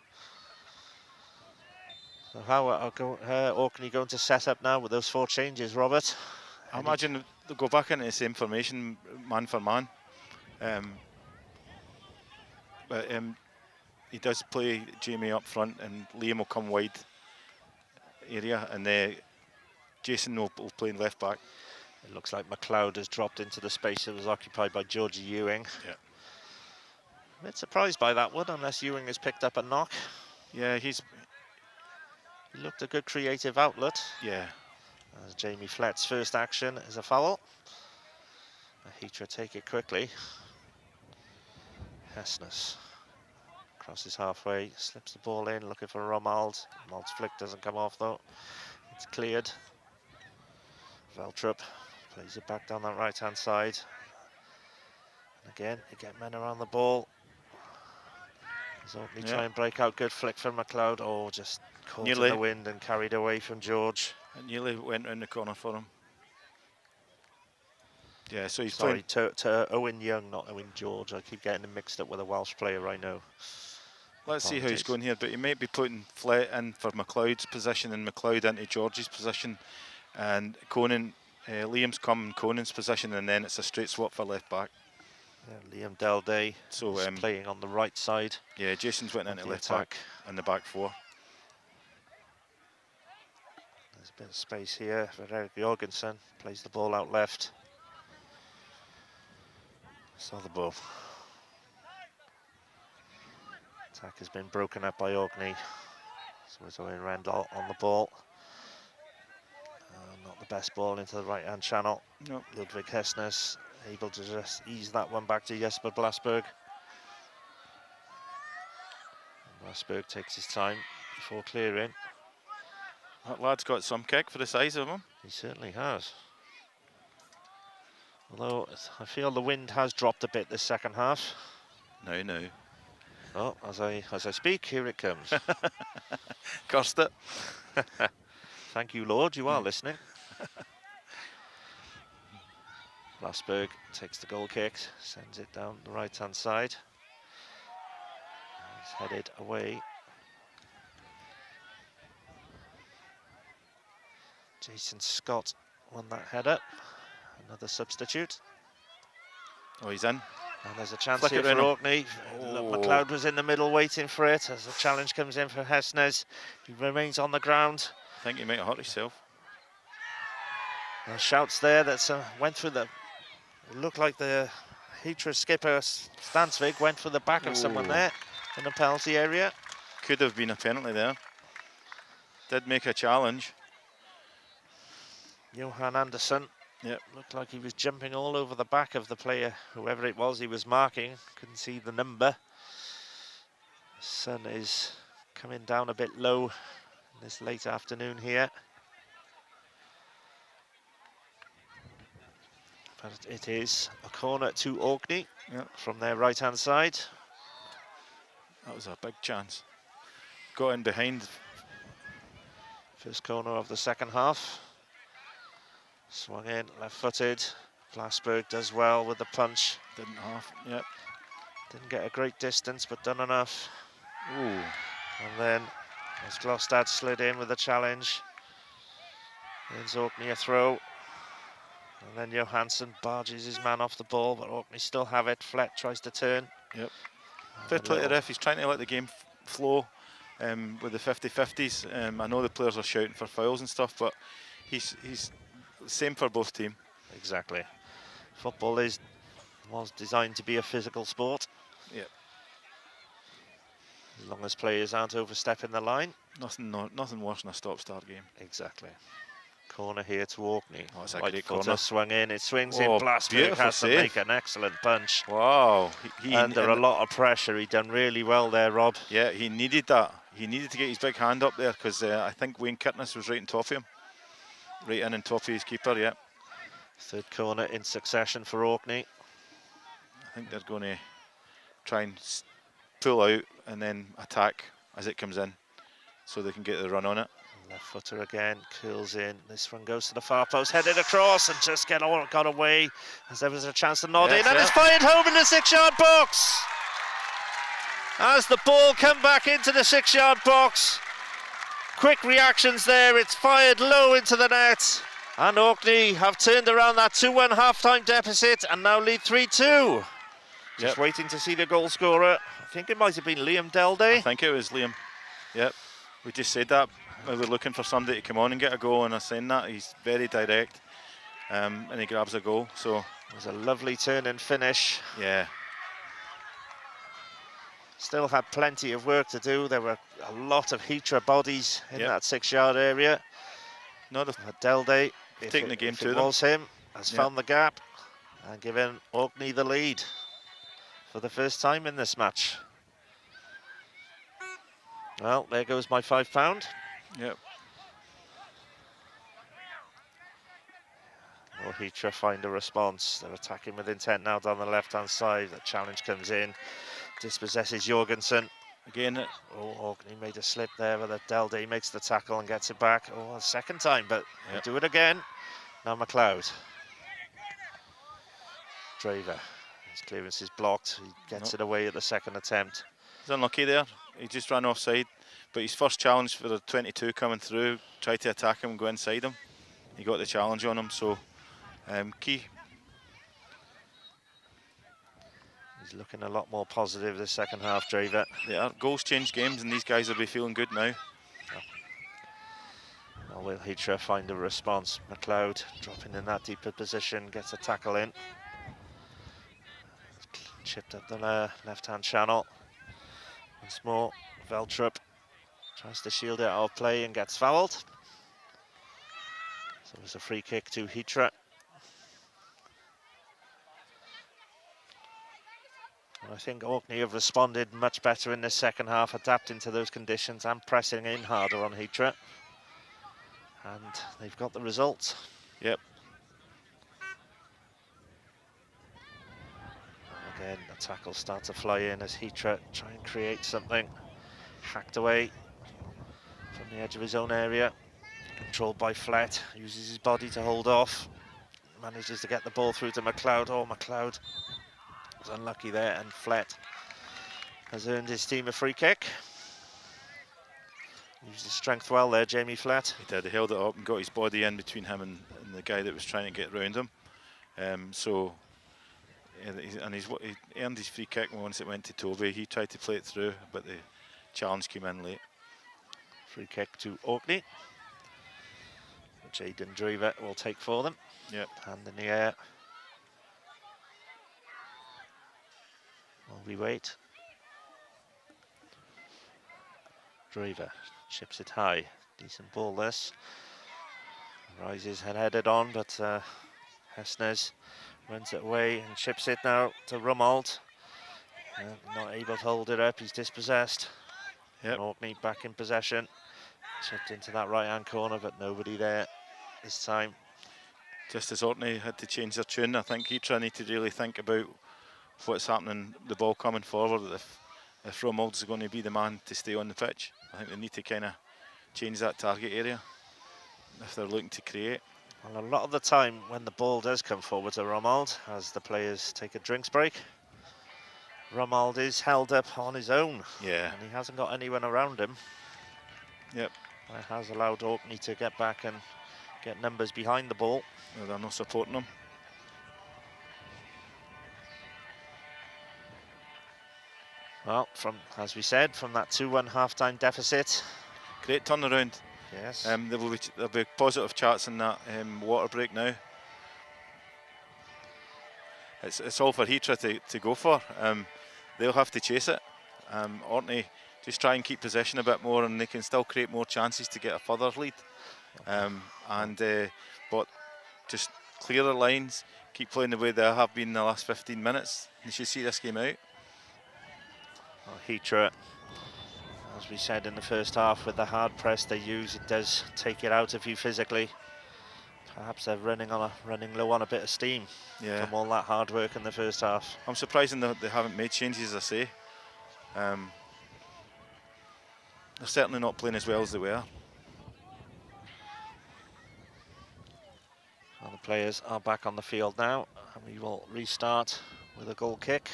So how are Orkney going to set up now with those 4 changes, Robert? I imagine they'll go back into the same formation, man for man. But he does play Jamie up front, and Liam will come wide area, and Jason will play in left back. It looks like McLeod has dropped into the space that was occupied by Georgie Ewing. Yeah. A bit surprised by that one, unless Ewing has picked up a knock. Yeah, he looked a good creative outlet. Yeah. As Jamie Flett's first action is a foul. Hitra take it quickly. Hessness crosses halfway, slips the ball in, looking for Romuald. Romuald's flick doesn't come off though. It's cleared. Veltrup plays it back down that right-hand side. And again, they get men around the ball. Orkney try and break out. Good flick from McLeod. Oh, just caught in the wind and carried away from George. It nearly went round the corner for him. Yeah, so he's Sorry, to Owen Young, not Owen George. I keep getting him mixed up with a Welsh player I know. Let's see how he's going here, but he might be putting Flett in for McLeod's position and McLeod into George's position. And Conan, Liam's come in Conan's position, and then it's a straight swap for left back. Yeah, Liam Delday is playing on the right side. Yeah, Jason's went into left back and the back 4. There's a bit of space here for Eric Jorgensen. Plays the ball out left. Saw the ball. Attack has been broken up by Orkney. So it's Owen Rendall on the ball. Not the best ball into the right-hand channel. Nope. Ludwig Hessness able to just ease that one back to Jesper Blasberg. Blasberg takes his time before clearing. That lad's got some kick for the size of him. He certainly has. Although I feel the wind has dropped a bit this second half. No. Oh, as I speak, here it comes. Cursed it. Thank you, Lord, you are listening. Blasberg takes the goal kick, sends it down the right-hand side. He's headed away. Jason Scott won that header. Another substitute. Oh, he's in. And there's a chance here for Orkney. Look, McLeod was in the middle waiting for it as the challenge comes in for Hessness. He remains on the ground. I think he might have hurt himself. Shouts there that went through the... It looked like the Hitra skipper, Stansvig, went for the back of someone there in the penalty area. Could have been a penalty there. Did make a challenge. Johan Anderson Yep. Looked like he was jumping all over the back of the player, whoever it was he was marking. Couldn't see the number. The sun is coming down a bit low in this late afternoon here. But it is a corner to Orkney from their right-hand side. That was a big chance. Got in behind. First corner of the second half. Swung in, left-footed. Blasberg does well with the punch. Didn't half. Yep. Didn't get a great distance, but done enough. Ooh. And then, as Glostad slid in with a challenge, ends Orkney a throw. And then Johansson barges his man off the ball, but Orkney still have it. Flett tries to turn. Yep. Fair play to the ref. He's trying to let the game flow with the 50-50s. I know the players are shouting for fouls and stuff, but he's same for both teams. Exactly. Football was designed to be a physical sport. Yep. As long as players aren't overstepping the line. Nothing worse than a stop-start game. Exactly. Corner here to Orkney. Oh, it's a Right great footer corner. Swung in. It swings in. Oh, Blasberg has to save. make an excellent punch. Wow. Under a lot of pressure. He done really well there, Rob. Yeah, he needed that. He needed to get his big hand up there because I think Wayne Kirtness was right on top of him. Right in on top of his keeper, yeah. Third corner in succession for Orkney. I think they're going to try and pull out and then attack as it comes in so they can get the run on it. Left footer again, curls in. This one goes to the far post, headed across and just got away as there was a chance to nod in. And it's fired home in the 6-yard box. As the ball come back into the 6-yard box. Quick reactions there. It's fired low into the net. And Orkney have turned around that 2-1 half-time deficit and now lead 3-2. Just waiting to see the goal scorer. I think it might have been Liam Delday. I think it was Liam. Yep. We just said that. We were looking for somebody to come on and get a goal, and I saying that he's very direct, and he grabs a goal. So it was a lovely turn and finish. Yeah. Still had plenty of work to do. There were a lot of Hitra bodies in that 6-yard area. Not Delday, taking the game to them. It was him, has found the gap and given Orkney the lead for the first time in this match. Well, there goes my £5. Yep. Will Hitra find a response? They're attacking with intent now down the left-hand side. The challenge comes in, dispossesses Jorgensen. Again, Orkney made a slip there, but Delday makes the tackle and gets it back. Oh, a second time, but they do it again. Now McLeod. Draver. His clearance is blocked. He gets it away at the second attempt. He's unlucky there. He just ran offside. But his first challenge for the 22 coming through, tried to attack him and go inside him. He got the challenge on him, so key. He's looking a lot more positive this second half, Draver. Yeah, goals change games, and these guys will be feeling good now. Well, will Hitra find a response? McLeod dropping in that deeper position, gets a tackle in. Chipped up the left-hand channel. Once more, Veltrup tries to shield it out of play and gets fouled. So it's a free kick to Hitra. And I think Orkney have responded much better in the second half, adapting to those conditions and pressing in harder on Hitra. And they've got the results. Yep. Again, the tackles start to fly in as Hitra try and create something. Hacked away from the edge of his own area. Controlled by Flett, uses his body to hold off. Manages to get the ball through to McLeod. Oh, McLeod was unlucky there, and Flett has earned his team a free kick. Used his strength well there, Jamie Flett. He did. He held it up and got his body in between him and the guy that was trying to get round him. He earned his free kick once it went to Toby. He tried to play it through, but the challenge came in late. Free kick to Orkney, which Aidan Drever will take for them. Yep. Hand in the air. While we wait. Drever chips it high. Decent ball this. Rises and headed on, but Hesnes runs it away and chips it now to Rummold. Not able to hold it up, he's dispossessed. Yep. Orkney back in possession. Chipped into that right-hand corner, but nobody there this time. Just as Orkney had to change their tune, I think Hitra need to really think about what's happening, the ball coming forward. If Romuald's going to be the man to stay on the pitch, I think they need to kind of change that target area if they're looking to create. Well, a lot of the time when the ball does come forward to Romuald, as the players take a drinks break, Romuald is held up on his own. Yeah. And he hasn't got anyone around him. Yep. That has allowed Orkney to get back and get numbers behind the ball. Well, they're not supporting him. Well, as we said, from that 2-1 half-time deficit. Great turnaround. Yes. There'll be positive chats in that water break now. It's all for Hitra to go for. They'll have to chase it. Orkney just try and keep possession a bit more, and they can still create more chances to get a further lead. But just clear their lines, keep playing the way they have been in the last 15 minutes. You should see this game out. Well, Hitra, as we said in the first half, with the hard press they use, it does take it out of you physically. Perhaps they're running low on a bit of steam from all that hard work in the first half. I'm surprised that they haven't made changes, as I say. They're certainly not playing as well as they were. Well, the players are back on the field now, and we will restart with a goal kick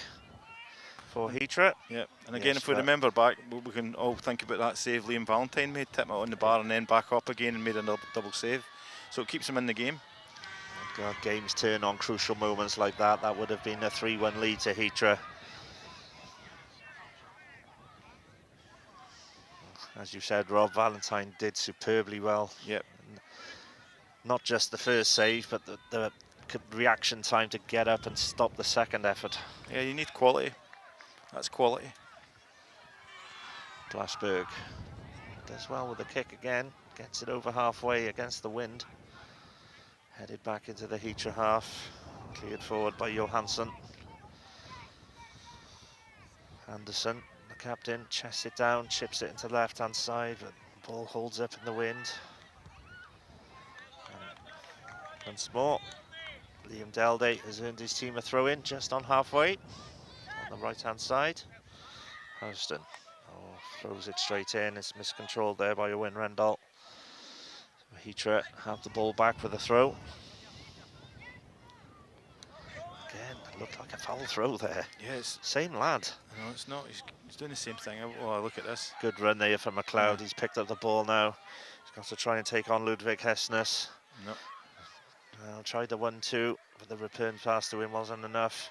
for Hitra. Yeah, and again, if we remember back, we can all think about that save Liam Valentine made, tip it on the bar and then back up again and made another double save. So it keeps him in the game. God, games turn on crucial moments like that. That would have been a 3-1 lead to Hitra. As you said, Rob, Valentine did superbly well. Yep. And not just the first save, but the reaction time to get up and stop the second effort. Yeah, you need quality. That's quality. Glassberg does well with the kick again. Gets it over halfway against the wind. Headed back into the Hitra half. Cleared forward by Johansson. Anderson, the captain, chests it down, chips it into the left-hand side, but the ball holds up in the wind. And once more, Liam Delday has earned his team a throw-in just on halfway, on the right-hand side. Houston throws it straight in. It's miscontrolled there by Owen Rendall. So Hitra have the ball back with a throw. Again, it looked like a foul throw there. Yes. Same lad. No, it's not. He's doing the same thing. Oh, look at this. Good run there from McLeod. He's picked up the ball now. He's got to try and take on Ludwig Hesnes. Nope. Tried the 1-2, but the return pass to him wasn't enough.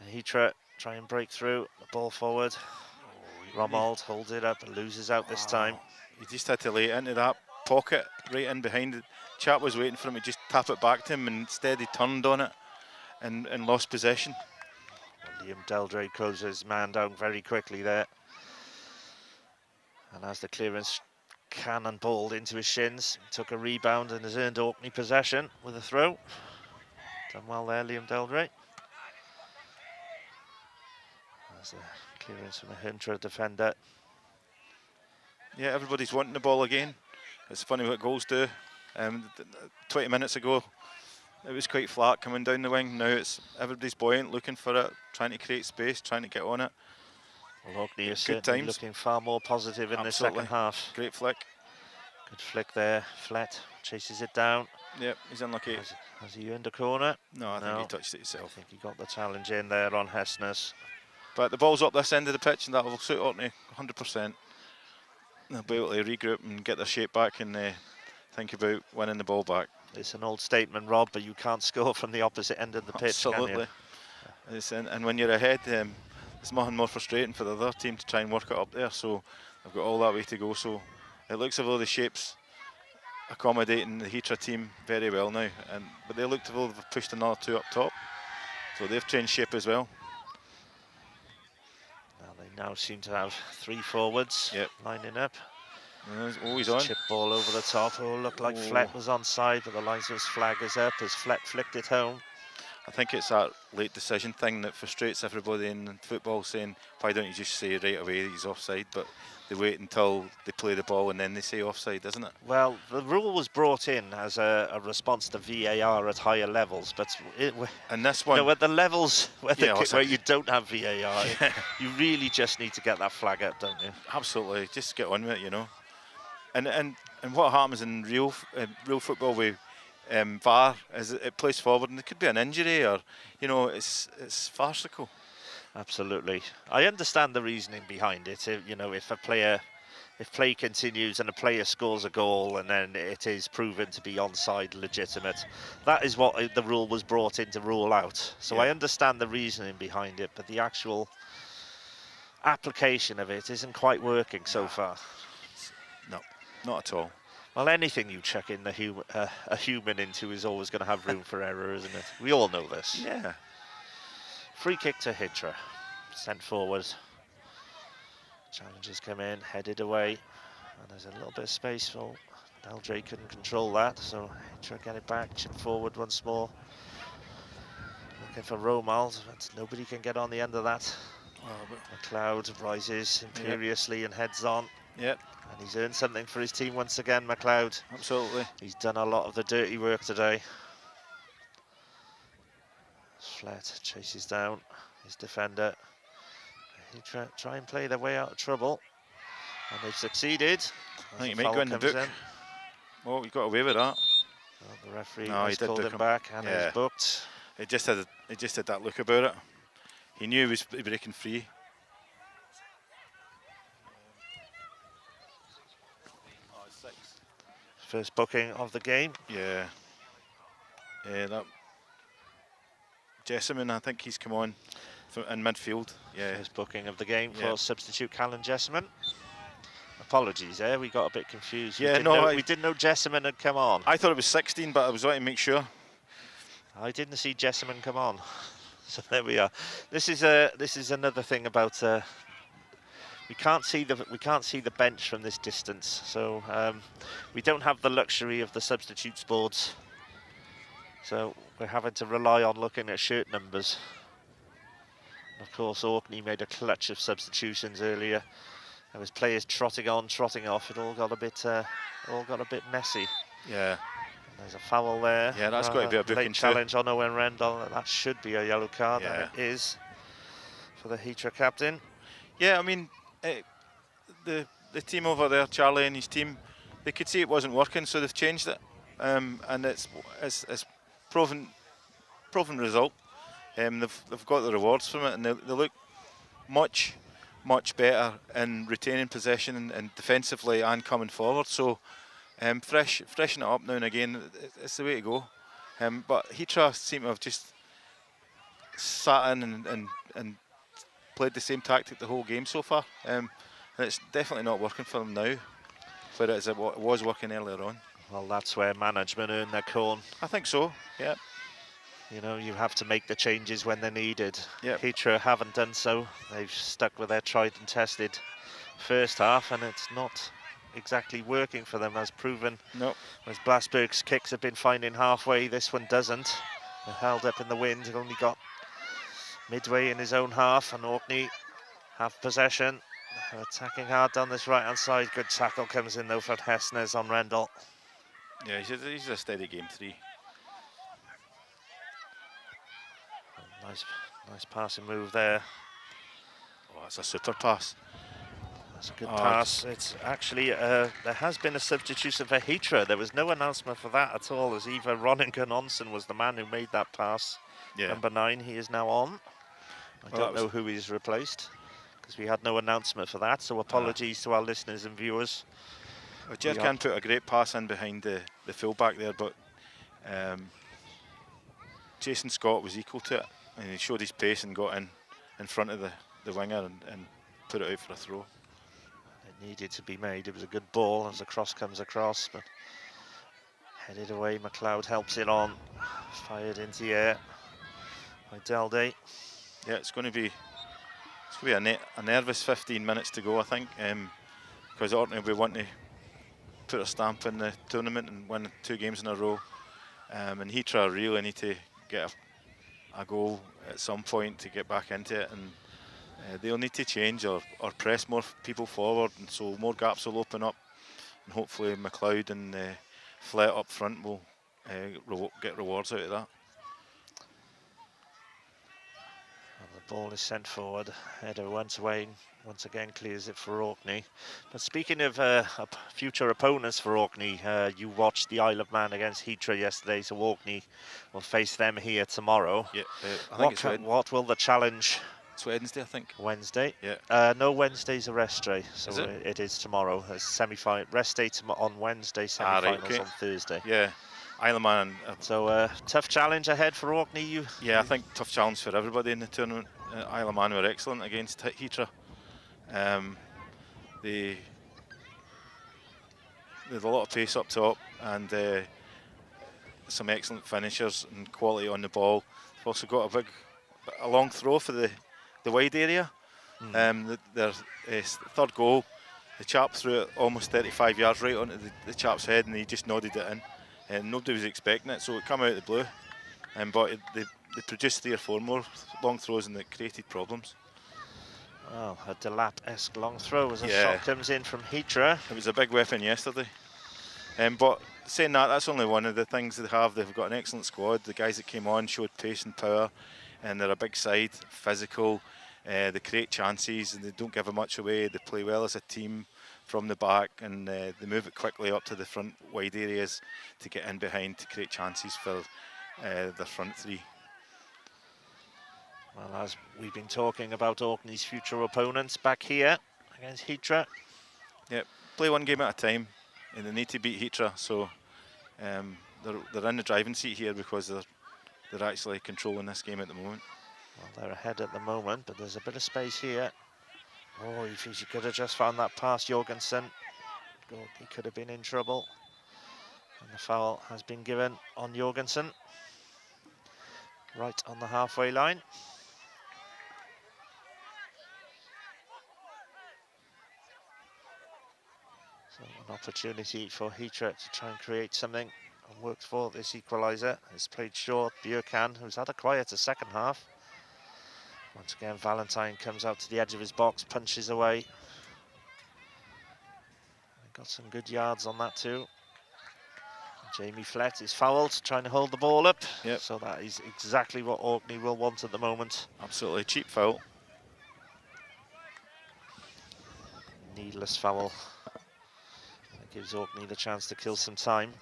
And Hitra try and break through. The ball forward. Romuald holds it up and loses out this time. He just had to lay it into that pocket right in behind it. Chap was waiting for him to just tap it back to him, and instead he turned on it and lost possession. Well, Liam Deldray closes his man down very quickly there. And as the clearance cannonballed into his shins, he took a rebound and has earned Orkney possession with a throw. Done well there, Liam Deldray. There's a clearance from a Hitra defender. Yeah, everybody's wanting the ball again. It's funny what goals do. 20 minutes ago, it was quite flat coming down the wing. Now it's everybody's buoyant, looking for it, trying to create space, trying to get on it. Well, Orkney is certainly looking far more positive in the second half. Great flick. Good flick there. Flett chases it down. Yep, he's unlucky. Has he earned a corner? No, I think he touched it himself. I think he got the challenge in there on Hesnes. But the ball's up this end of the pitch, and that will suit Orkney 100%. They'll be able to regroup and get their shape back and think about winning the ball back. It's an old statement, Rob, but you can't score from the opposite end of the pitch, Absolutely. Can you? And when you're ahead, it's nothing more frustrating for the other team to try and work it up there. So they've got all that way to go. So it looks as though the shape's accommodating the Hitra team very well now. But they look as though they've pushed another two up top. So they've changed shape as well. They now seem to have three forwards lining up. Oh, he's on. Chip ball over the top. Oh, looked like Flett was onside, but the linesman's flag is up as Flett flicked it home. I think it's that late decision thing that frustrates everybody in football, saying, why don't you just say right away he's offside? But they wait until they play the ball and then they say offside, isn't it? Well, the rule was brought in as a response to VAR at higher levels, but and this one, at the levels where, where you don't have VAR, yeah. you really just need to get that flag up, don't you? Absolutely, just get on with it, you know. And what happens in real football with VAR is it plays forward and there could be an injury, or you know, it's farcical. Absolutely, I understand the reasoning behind it. You know, if play continues and a player scores a goal and then it is proven to be onside legitimate, that is what the rule was brought in to rule out. So yeah. I understand the reasoning behind it, but the actual application of it isn't quite working so far. No, not at all. Well, anything you chuck in a human into is always going to have room for error, isn't it? We all know this. Yeah. Free kick to Hitra, sent forward. Challenges come in, headed away, and there's a little bit of space for Eldre couldn't control that, so Hitra get it back, chip forward once more. Looking for Romald, but nobody can get on the end of that. McLeod rises imperiously and heads on. Yep. And he's earned something for his team once again, McLeod. Absolutely. He's done a lot of the dirty work today. Flett chases down his defender. He try and play their way out of trouble. And they've succeeded. I think he might go in the book. Oh, he got away with that. Well, the referee has called him back and he's booked. It just had that look about it. He knew he was breaking free. First booking of the game. Yeah. Yeah, that Jessamine, I think he's come on in midfield. Yeah. First booking of the game for substitute Callan Jessamine. Apologies there, we got a bit confused. Yeah, we didn't know Jessamine had come on. I thought it was 16, but I was wanting to make sure. I didn't see Jessamine come on. So there we are. This is another thing about we can't see the bench from this distance, so we don't have the luxury of the substitutes boards. So we're having to rely on looking at shirt numbers. Of course, Orkney made a clutch of substitutions earlier. There was players trotting on, trotting off. It all got a bit messy. Yeah. There's a foul there. Yeah, that's got to be a booking late challenge on Owen Rendell. That should be a yellow card. Yeah. And it is for the Hitra captain. Yeah, I mean, the team over there, Charlie and his team, they could see it wasn't working, so they've changed it, and it's proven result. They've got the rewards from it, and they look much better in retaining possession and defensively and coming forward. So freshen it up now and again. It's the way to go. But Hitra seem to have just sat in and played the same tactic the whole game so far. And it's definitely not working for them now, whereas it was working earlier on. Well, that's where management earn their corn. I think so, yeah. You know, you have to make the changes when they're needed. Yep. Hitra haven't done so. They've stuck with their tried and tested first half, and it's not exactly working for them, as proven. No. As Blasberg's kicks have been finding halfway, this one doesn't. They're held up in the wind. He only got midway in his own half, and Orkney have possession. They're attacking hard down this right-hand side. Good tackle comes in though for Hessnes on Rendell. Yeah, he's a steady game 3. Nice passing move there. Oh, that's a super pass. That's a good pass. It's actually, there has been a substitution for Hitra. There was no announcement for that at all, as Eva Ronningen-Onsen was the man who made that pass. Yeah. Number 9, he is now on. I don't know who he's replaced, because we had no announcement for that, so apologies to our listeners and viewers. Well, Jerkan put a great pass in behind the fullback there, but Jason Scott was equal to it, and he showed his pace and got in front of the winger and put it out for a throw. It needed to be made. It was a good ball as the cross comes across, but headed away. McLeod helps it on, fired into the air by Delde. Yeah, it's going to be a nervous 15 minutes to go, I think, because Orkney will be wanting to put a stamp in the tournament and win 2 games in a row. And Hitra really need to get a goal at some point to get back into it, and they'll need to change or press more people forward, and so more gaps will open up, and hopefully McLeod and Flett up front will get rewards out of that. Well, the ball is sent forward. Header once away, once again clears it for Orkney. But speaking of future opponents for Orkney, you watched the Isle of Man against Hitra yesterday, so Orkney will face them here tomorrow. Yeah, I think it's what will the challenge? It's Wednesday, I think. Wednesday? Yeah. No, Wednesday's a rest day, so is it is tomorrow. There's semi-final rest day on Wednesday, semi-finals right, okay. on Thursday. Yeah, Isle of Man. So tough challenge ahead for Orkney. I think tough challenge for everybody in the tournament. Isle of Man were excellent against Hitra. They have a lot of pace up top and some excellent finishers and quality on the ball. They've also got a long throw for the wide area. Their third goal, the chap threw it almost 35 yards right onto the chap's head, and he just nodded it in. And nobody was expecting it, so it came out of the blue. But they produced 3 or 4 more long throws, and it created problems. Oh, a Delat-esque long throw as a shot comes in from Hitra. It was a big weapon yesterday. But saying that, that's only one of the things they have. They've got an excellent squad. The guys that came on showed pace and power, and they're a big side, physical. They create chances, and they don't give much away. They play well as a team from the back, and they move it quickly up to the front wide areas to get in behind to create chances for their front 3. Well, as we've been talking about Orkney's future opponents back here against Hitra. Yeah, play one game at a time, and they need to beat Hitra, so they're in the driving seat here because they're actually controlling this game at the moment. Well, they're ahead at the moment, but there's a bit of space here. Oh, if he could have just found that past Jorgensen, he could have been in trouble. And the foul has been given on Jorgensen, right on the halfway line. So an opportunity for Hitra to try and create something, and worked for this equaliser. It's played short. Björkan, who's had a quieter second half. Once again, Valentine comes out to the edge of his box, punches away. Got some good yards on that too. Jamie Flett is fouled, trying to hold the ball up. Yep. So that is exactly what Orkney will want at the moment. Absolutely cheap foul. Needless foul. That gives Orkney the chance to kill some time.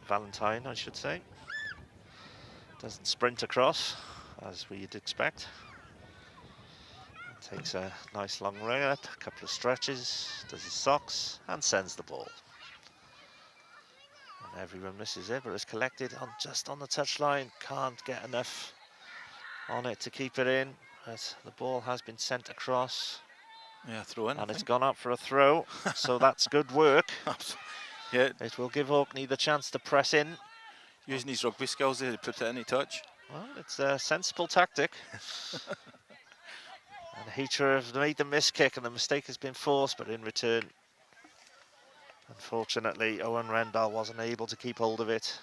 Valentine, I should say. Doesn't sprint across, as we'd expect. Takes a nice long run up, a couple of stretches, does his socks, and sends the ball. And everyone misses it, but it's collected just on the touchline. Can't get enough on it to keep it in. But the ball has been sent across. Yeah, throw in. And it's gone up for a throw, so that's good work. Yeah. It will give Orkney the chance to press in. Using his rugby skills there to put it in a touch. Well, it's a sensible tactic. And Hitra have made the miss kick, and the mistake has been forced, but in return, unfortunately, Owen Rendall wasn't able to keep hold of it.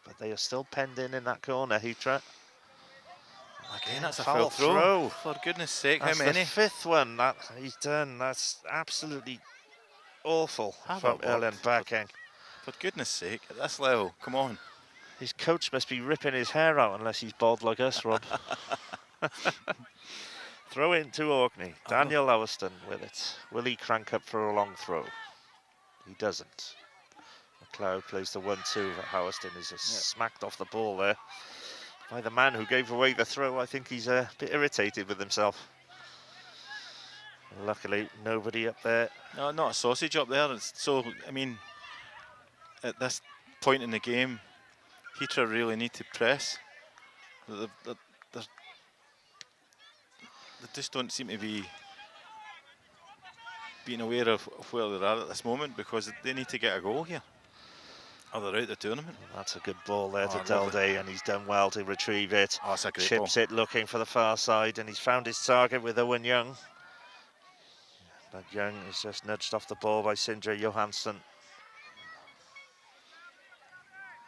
But they are still penned in that corner, Hitra. Again, that's a foul throw. For goodness sake, that's how many? The 5th one that he's done. That's absolutely awful from Erlen Bakeng. For goodness sake, at this level, come on. His coach must be ripping his hair out unless he's bald like us, Rob. Throw in to Orkney. Daniel Lowerston with it. Will he crank up for a long throw? He doesn't. McLeod plays the 1-2, but Howerston is just smacked off the ball there by the man who gave away the throw. I think he's a bit irritated with himself. Luckily, nobody up there. No, not a sausage up there. So, I mean, at this point in the game, Hitra really need to press. They just don't seem to be being aware of where they're at this moment, because they need to get a goal here. Oh, they're out the tournament. That's a good ball there to Lovely. Delday, and he's done well to retrieve it. Oh, that's a great Chips ball. it looking for the far side, and he's found his target with Owen Young. But Young is just nudged off the ball by Sindre Johansson.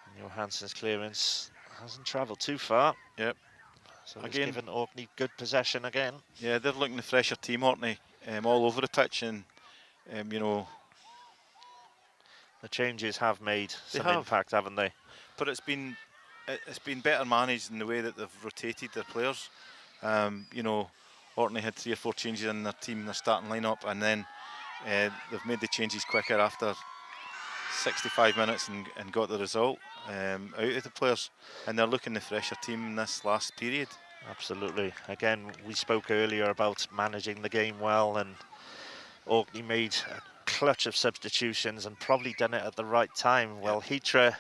And Johansson's clearance hasn't travelled too far. Yep. So it's given Orkney good possession again. Yeah, they're looking the fresher team, Orkney, all over the pitch, and you know, the changes have made some impact, haven't they? But it's been better managed in the way that they've rotated their players. You know, Orkney had 3 or 4 changes in their team, their starting lineup, and then they've made the changes quicker after 65 minutes and got the result out of the players, and they're looking the fresher team in this last period. Absolutely. Again, we spoke earlier about managing the game well, and Orkney made a clutch of substitutions and probably done it at the right time. Well, Hitra,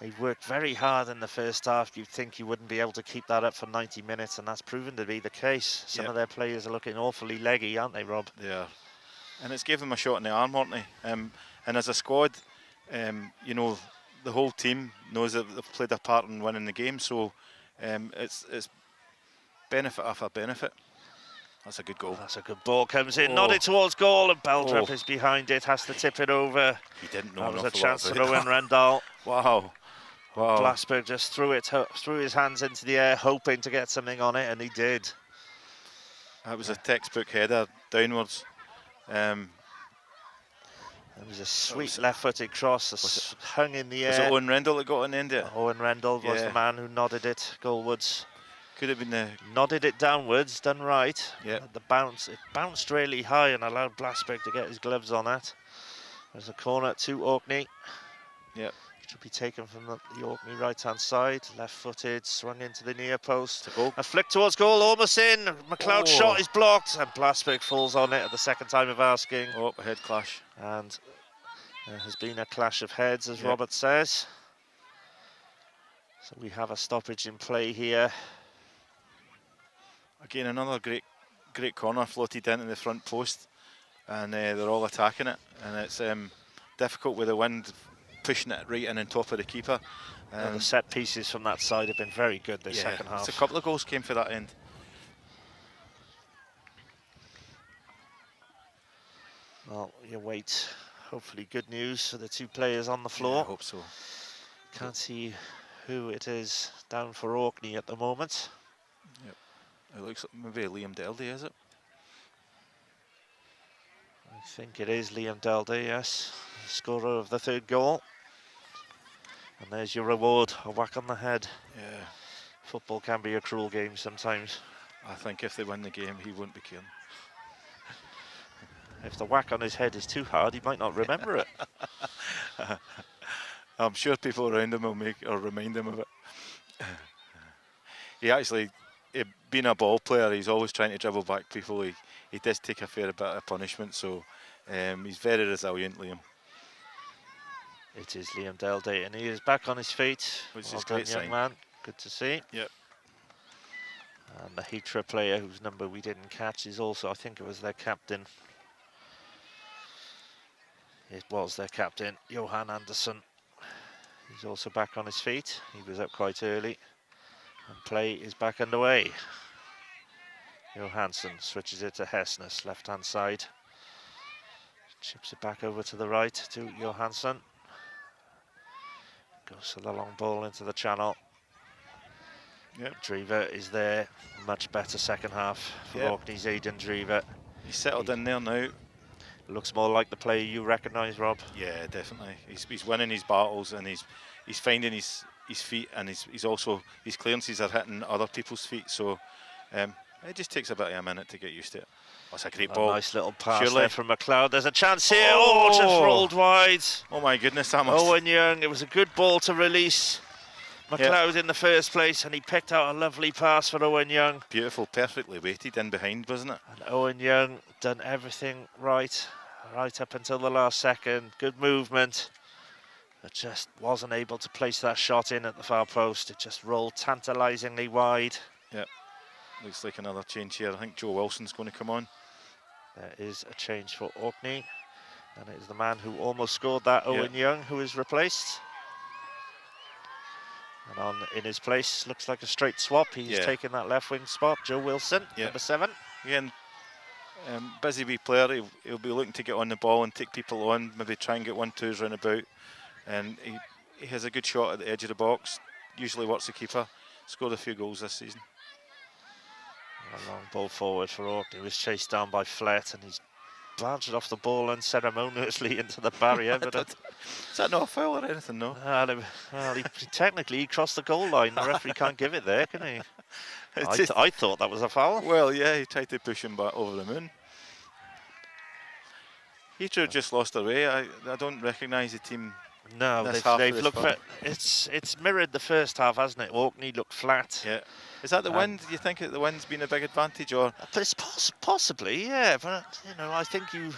they worked very hard in the first half. You'd think you wouldn't be able to keep that up for 90 minutes, and that's proven to be the case. Some of their players are looking awfully leggy, aren't they, Rob? They are. And it's given them a shot in the arm, Orkney. And as a squad, you know, the whole team knows that they've played a part in winning the game, so it's benefit after benefit. That's a good goal. That's a good ball, comes in, nodded towards goal, and Beldrup is behind it, has to tip it over. He didn't know. That was a chance for Owen Rendall. Wow. Blasberg just threw his hands into the air, hoping to get something on it, and he did. That was a textbook header downwards. It was a sweet left-footed cross, hung in the air. Was it Owen Rendall that got an end it? Owen Rendall was the man who nodded it goalwards. Could have been the... Nodded it downwards, done right. Yeah. The bounce, it bounced really high and allowed Blasberg to get his gloves on it. There's a corner to Orkney. Yep. Should be taken from the Orkney right-hand side. Left-footed, swung into the near post. Goal. A flick towards goal, almost in. McLeod's shot is blocked, and Blasberg falls on it at the second time of asking. Oh, a head clash. And there has been a clash of heads, as Robert says. So we have a stoppage in play here. Again, another great corner floated into the front post, and they're all attacking it, and it's difficult with the wind pushing it right in on top of the keeper. The set pieces from that side have been very good this second half. A couple of goals came for that end. Well, you wait. Hopefully good news for the 2 players on the floor. Yeah, I hope so. Can't see who it is down for Orkney at the moment. Yep. It looks like maybe Liam Deldy, is it? I think it is Liam Deldy, yes. Scorer of the 3rd goal. And there's your reward, a whack on the head. Yeah. Football can be a cruel game sometimes. I think if they win the game, he won't be caring. If the whack on his head is too hard, he might not remember it. I'm sure people around him will remind him of it. He actually, being a ball player, he's always trying to dribble back people. He does take a fair bit of punishment, so he's very resilient, Liam. It is Liam Delday, and he is back on his feet. Which is a great sign. Young man, good to see. Yep. And the Hitra player, whose number we didn't catch, is also, I think it was their captain. It was their captain, Johan Andersson. He's also back on his feet. He was up quite early. And play is back underway. Johansson switches it to Hessness, left-hand side. Chips it back over to the right to Johansson. Goes for the long ball into the channel. Yep. Drever is there. Much better second half for Orkney's Aidan Drever. He's settled in there now. Looks more like the player you recognise, Rob. Yeah, definitely. He's winning his battles, and he's finding his feet, and he's also, his clearances are hitting other people's feet. So it just takes about a minute to get used to it. That's a great ball. Nice little pass there from McLeod. There's a chance here. Just rolled wide. Oh my goodness, that must... Owen Young, it was a good ball to release McLeod in the first place, and he picked out a lovely pass for Owen Young. Beautiful, perfectly weighted in behind, wasn't it? And Owen Young done everything right up until the last second. Good movement, but just wasn't able to place that shot in at the far post. It just rolled tantalisingly wide. Yep. Looks like another change here. I think Joe Wilson's going to come on. There is a change for Orkney, and it is the man who almost scored that, Owen Young, who is replaced. And on in his place, looks like a straight swap. He's taking that left wing spot. Joe Wilson, number 7. Again, busy wee player. He'll be looking to get on the ball and take people on, maybe try and get 1-2s round about. And he has a good shot at the edge of the box. Usually works the keeper. Scored a few goals this season. A long ball forward for Orkney. He was chased down by Flett, and he's blanched off the ball unceremoniously into the barrier. But is that not a foul or anything? No. Well, technically he crossed the goal line. The referee can't give it there, can he? I thought that was a foul. Well, yeah, he tried to push him back over the moon. Hitra just lost their way. I don't recognise the team. No, they've looked for, it's mirrored the first half, hasn't it? Orkney looked flat. Yeah. Is that the wind? Do you think that the wind's been a big advantage, or? But it's possibly, yeah. But I think you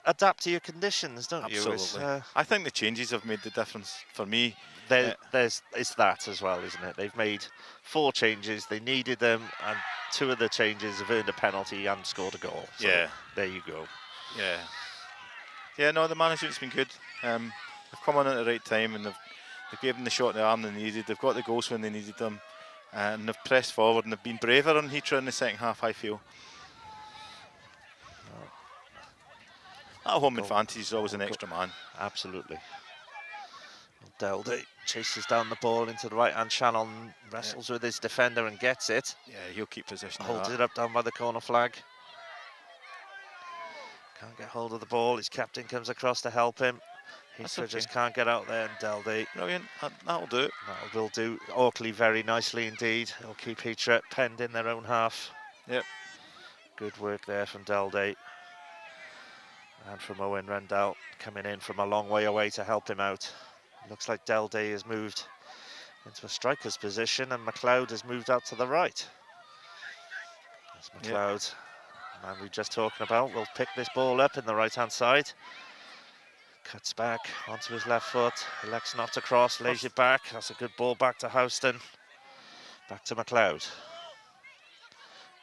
adapt to your conditions, don't you? Absolutely. I think the changes have made the difference for me. It's that as well, isn't it? They've made 4 changes. They needed them, and 2 of the changes have earned a penalty and scored a goal. So there you go. Yeah. Yeah, no, the management's been good. They've come on at the right time, and they've given the shot in the arm they needed. They've got the goals when they needed them, and they've pressed forward, and they've been braver on Hitra in the second half, I feel. That home advantage is always an extra man. Absolutely. Delde chases down the ball into the right-hand channel, and wrestles with his defender and gets it. Yeah, he'll keep possession. Holds it up down by the corner flag. Can't get hold of the ball. His captain comes across to help him. Hitra just can't get out there, and Delde. Brilliant. That'll do it. That will do. Orkney very nicely indeed. He'll keep Hitra penned in their own half. Yep. Good work there from Delde. And from Owen Rendell, coming in from a long way away to help him out. Looks like Delde has moved into a striker's position, and McLeod has moved out to the right. That's McLeod, the man we were just talking about, will pick this ball up in the right-hand side. Cuts back onto his left foot, elects not to cross, lays it back. That's a good ball back to Houston. Back to McLeod.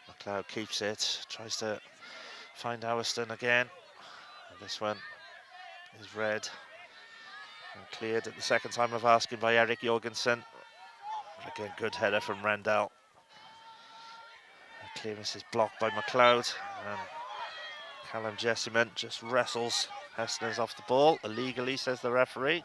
McLeod keeps it, tries to find Houston again. And this one is red and cleared at the second time of asking by Eric Jorgensen. Again, good header from Rendell. The clearance is blocked by McLeod, and Callum Jessiment just wrestles Hessner's off the ball illegally, says the referee.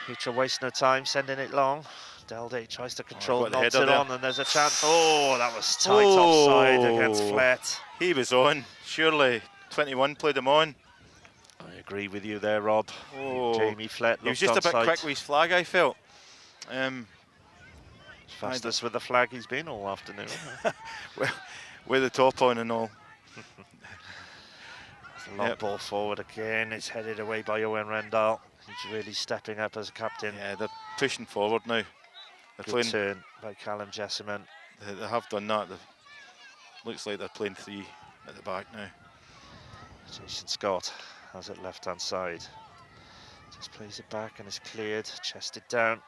Hitra wastes no time, sending it long. Delde tries to control, knocks it on, and there's a chance. Oh, that was tight offside against Flett. He was on, surely. 21 played him on. I agree with you there, Rob. Jamie Flett he was just a bit quick with his flag, I felt. Fastest with the flag he's been all afternoon. Well, with the top on and all. A long ball forward again. It's headed away by Owen Rendell. He's really stepping up as a captain. Yeah, they're pushing forward now. They're Good playing turn by Callum Jessiment. They have done that. Looks like they're playing 3 at the back now. Jason Scott has it left-hand side. Just plays it back and is cleared, chested down.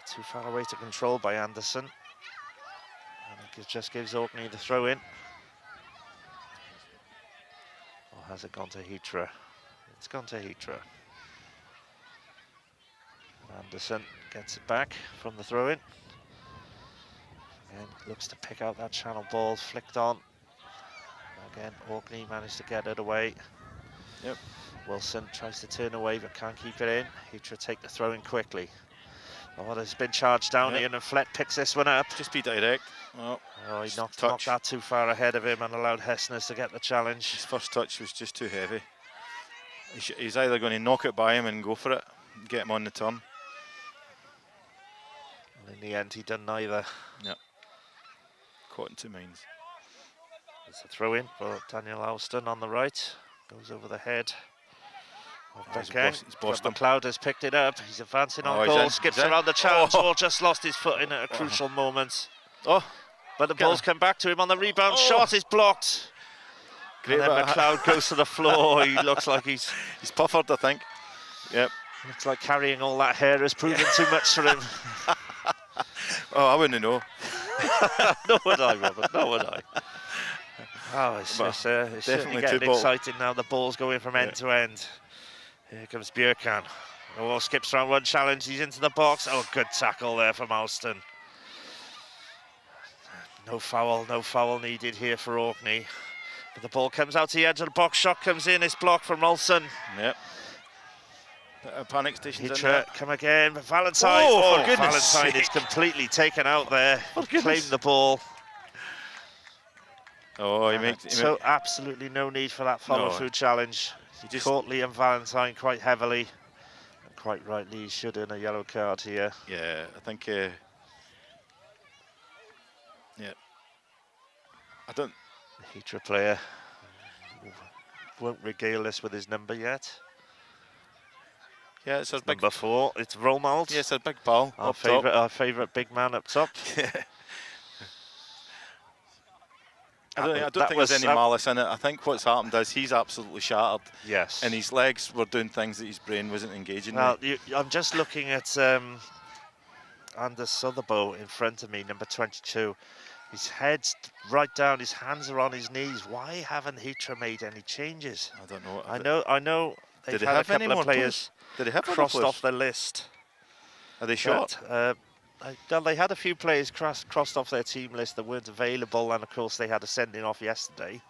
Too far away to control by Anderson. And it just gives Orkney the throw in. Or has it gone to Hitra? It's gone to Hitra. And Anderson gets it back from the throw in. Again, looks to pick out that channel ball, flicked on. Again, Orkney managed to get it away. Yep. Wilson tries to turn away but can't keep it in. Hitra take the throw in quickly. Oh, there's been charged down here, and Flett picks this one up. Just be direct. Oh, he knocked that too far ahead of him and allowed Hessner to get the challenge. His first touch was just too heavy. He's either going to knock it by him and go for it, get him on the turn. And in the end, he done neither. Yep. Caught in 2 minds. It's a throw in for Daniel Houston on the right. Goes over the head. He's McLeod has picked it up. He's advancing on goal, skips around the challenge. Just lost his foot in at a crucial moment. But the ball's come back to him on the rebound. Shot is blocked. Great, and then McLeod goes to the floor. He looks like he's puffered, I think. Yep. Looks like carrying all that hair has proven too much for him. I wouldn't know. Nor would I, Robert. Nor would I. It's certainly getting exciting now. The ball's going from end to end. Here comes Björkan. Oh, skips round one challenge. He's into the box. Oh, good tackle there from Alston. No foul needed here for Orkney. But the ball comes out to the edge of the box. Shot comes in. It's blocked from Olsen. Yep. Panic stations in Hitra, there. come again. Valentine. Oh, for goodness Valentine sake. is completely taken out there. For goodness. Claimed the ball. Oh, he makes... So absolutely no need for that follow-through challenge. He just caught Liam Valentine quite heavily. And quite rightly, he should earn a yellow card here. Yeah, I think... yeah. I don't... The Hitra player won't regale us with his number yet. Yeah, it's a big... Number 4, it's Romuald. Yeah, it's a big pal. Our favourite big man up top. I don't think there's any malice in it. I think what's happened is he's absolutely shattered. Yes. And his legs were doing things that his brain wasn't engaging Well, with. I'm just looking at Anders Southerbo in front of me, number 22. His head's right down, his hands are on his knees. Why haven't Hitra made any changes? I don't know. I know they've had a couple of players crossed off their list. Are they short? They had a few players crossed off their team list that weren't available, and of course they had a sending off yesterday.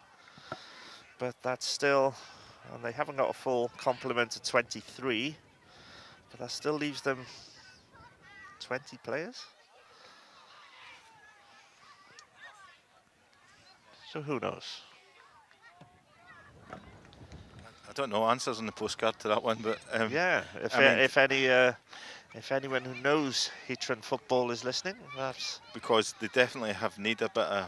But that's still, and they haven't got a full complement of 23, but that still leaves them 20 players. So who knows? I don't know answers on the postcard to that one, but yeah, if anyone who knows Hitran football is listening, perhaps. Because they definitely have need a bit of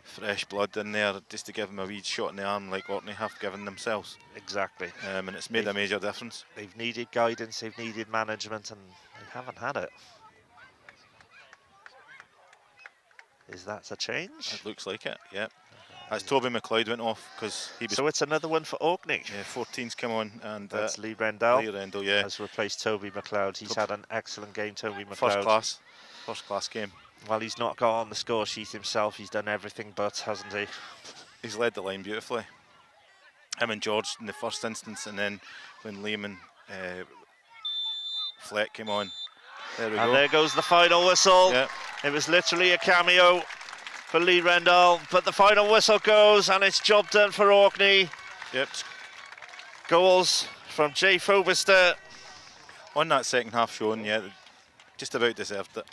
fresh blood in there just to give them a wee shot in the arm like Orkney have given themselves. Exactly. And it's made a major difference. They've needed guidance, they've needed management, and they haven't had it. Is that a change? It looks like it, yeah. As Toby McLeod went off because he was... So it's another one for Orkney. Yeah, 14's come on and... That's Lee Rendell. Lee Rendell, yeah. Has replaced Toby McLeod. He's had an excellent game, Toby McLeod. First class game. Well, he's not got on the score sheet himself. He's done everything but, hasn't he? He's led the line beautifully. Him and George in the first instance, and then when Liam and Fleck came on. There we go. And there goes the final whistle. Yeah. It was literally a cameo for Lee Rendell, but the final whistle goes and it's job done for Orkney. Yep. Goals from Jay Fobister. On that second half showing, yeah, just about deserved it.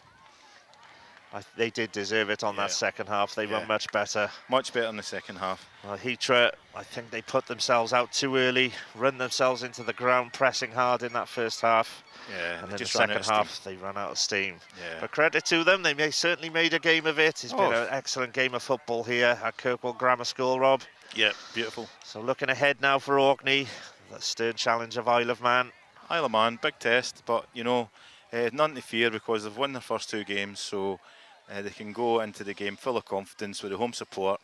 They did deserve it on that second half. They were much better. Much better in the second half. Hitra, I think they put themselves out too early, run themselves into the ground, pressing hard in that first half. Yeah, and then the second half, they ran out of steam. Yeah. But credit to them, they certainly made a game of it. It's been an excellent game of football here at Kirkwall Grammar School, Rob. Yeah, beautiful. So looking ahead now for Orkney, the stern challenge of Isle of Man. Isle of Man, big test, but you know, none to fear because they've won their first 2 games, so they can go into the game full of confidence with the home support,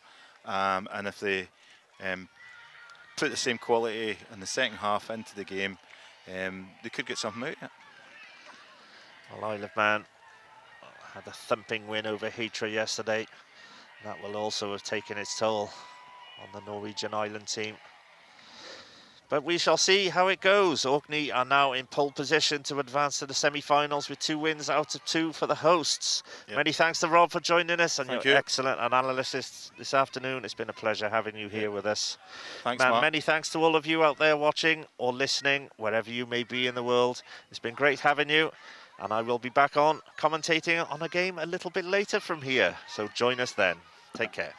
and if they put the same quality in the second half into the game, they could get something out of it. Well, Isle of Man had a thumping win over Hitra yesterday. That will also have taken its toll on the Norwegian island team. But we shall see how it goes. Orkney are now in pole position to advance to the semi-finals with 2 wins out of 2 for the hosts. Yep. Many thanks to Rob for joining us and your excellent analysis this afternoon. It's been a pleasure having you here with us. Thanks, Mark. Many thanks to all of you out there watching or listening, wherever you may be in the world. It's been great having you. And I will be back on commentating on a game a little bit later from here. So join us then. Take care.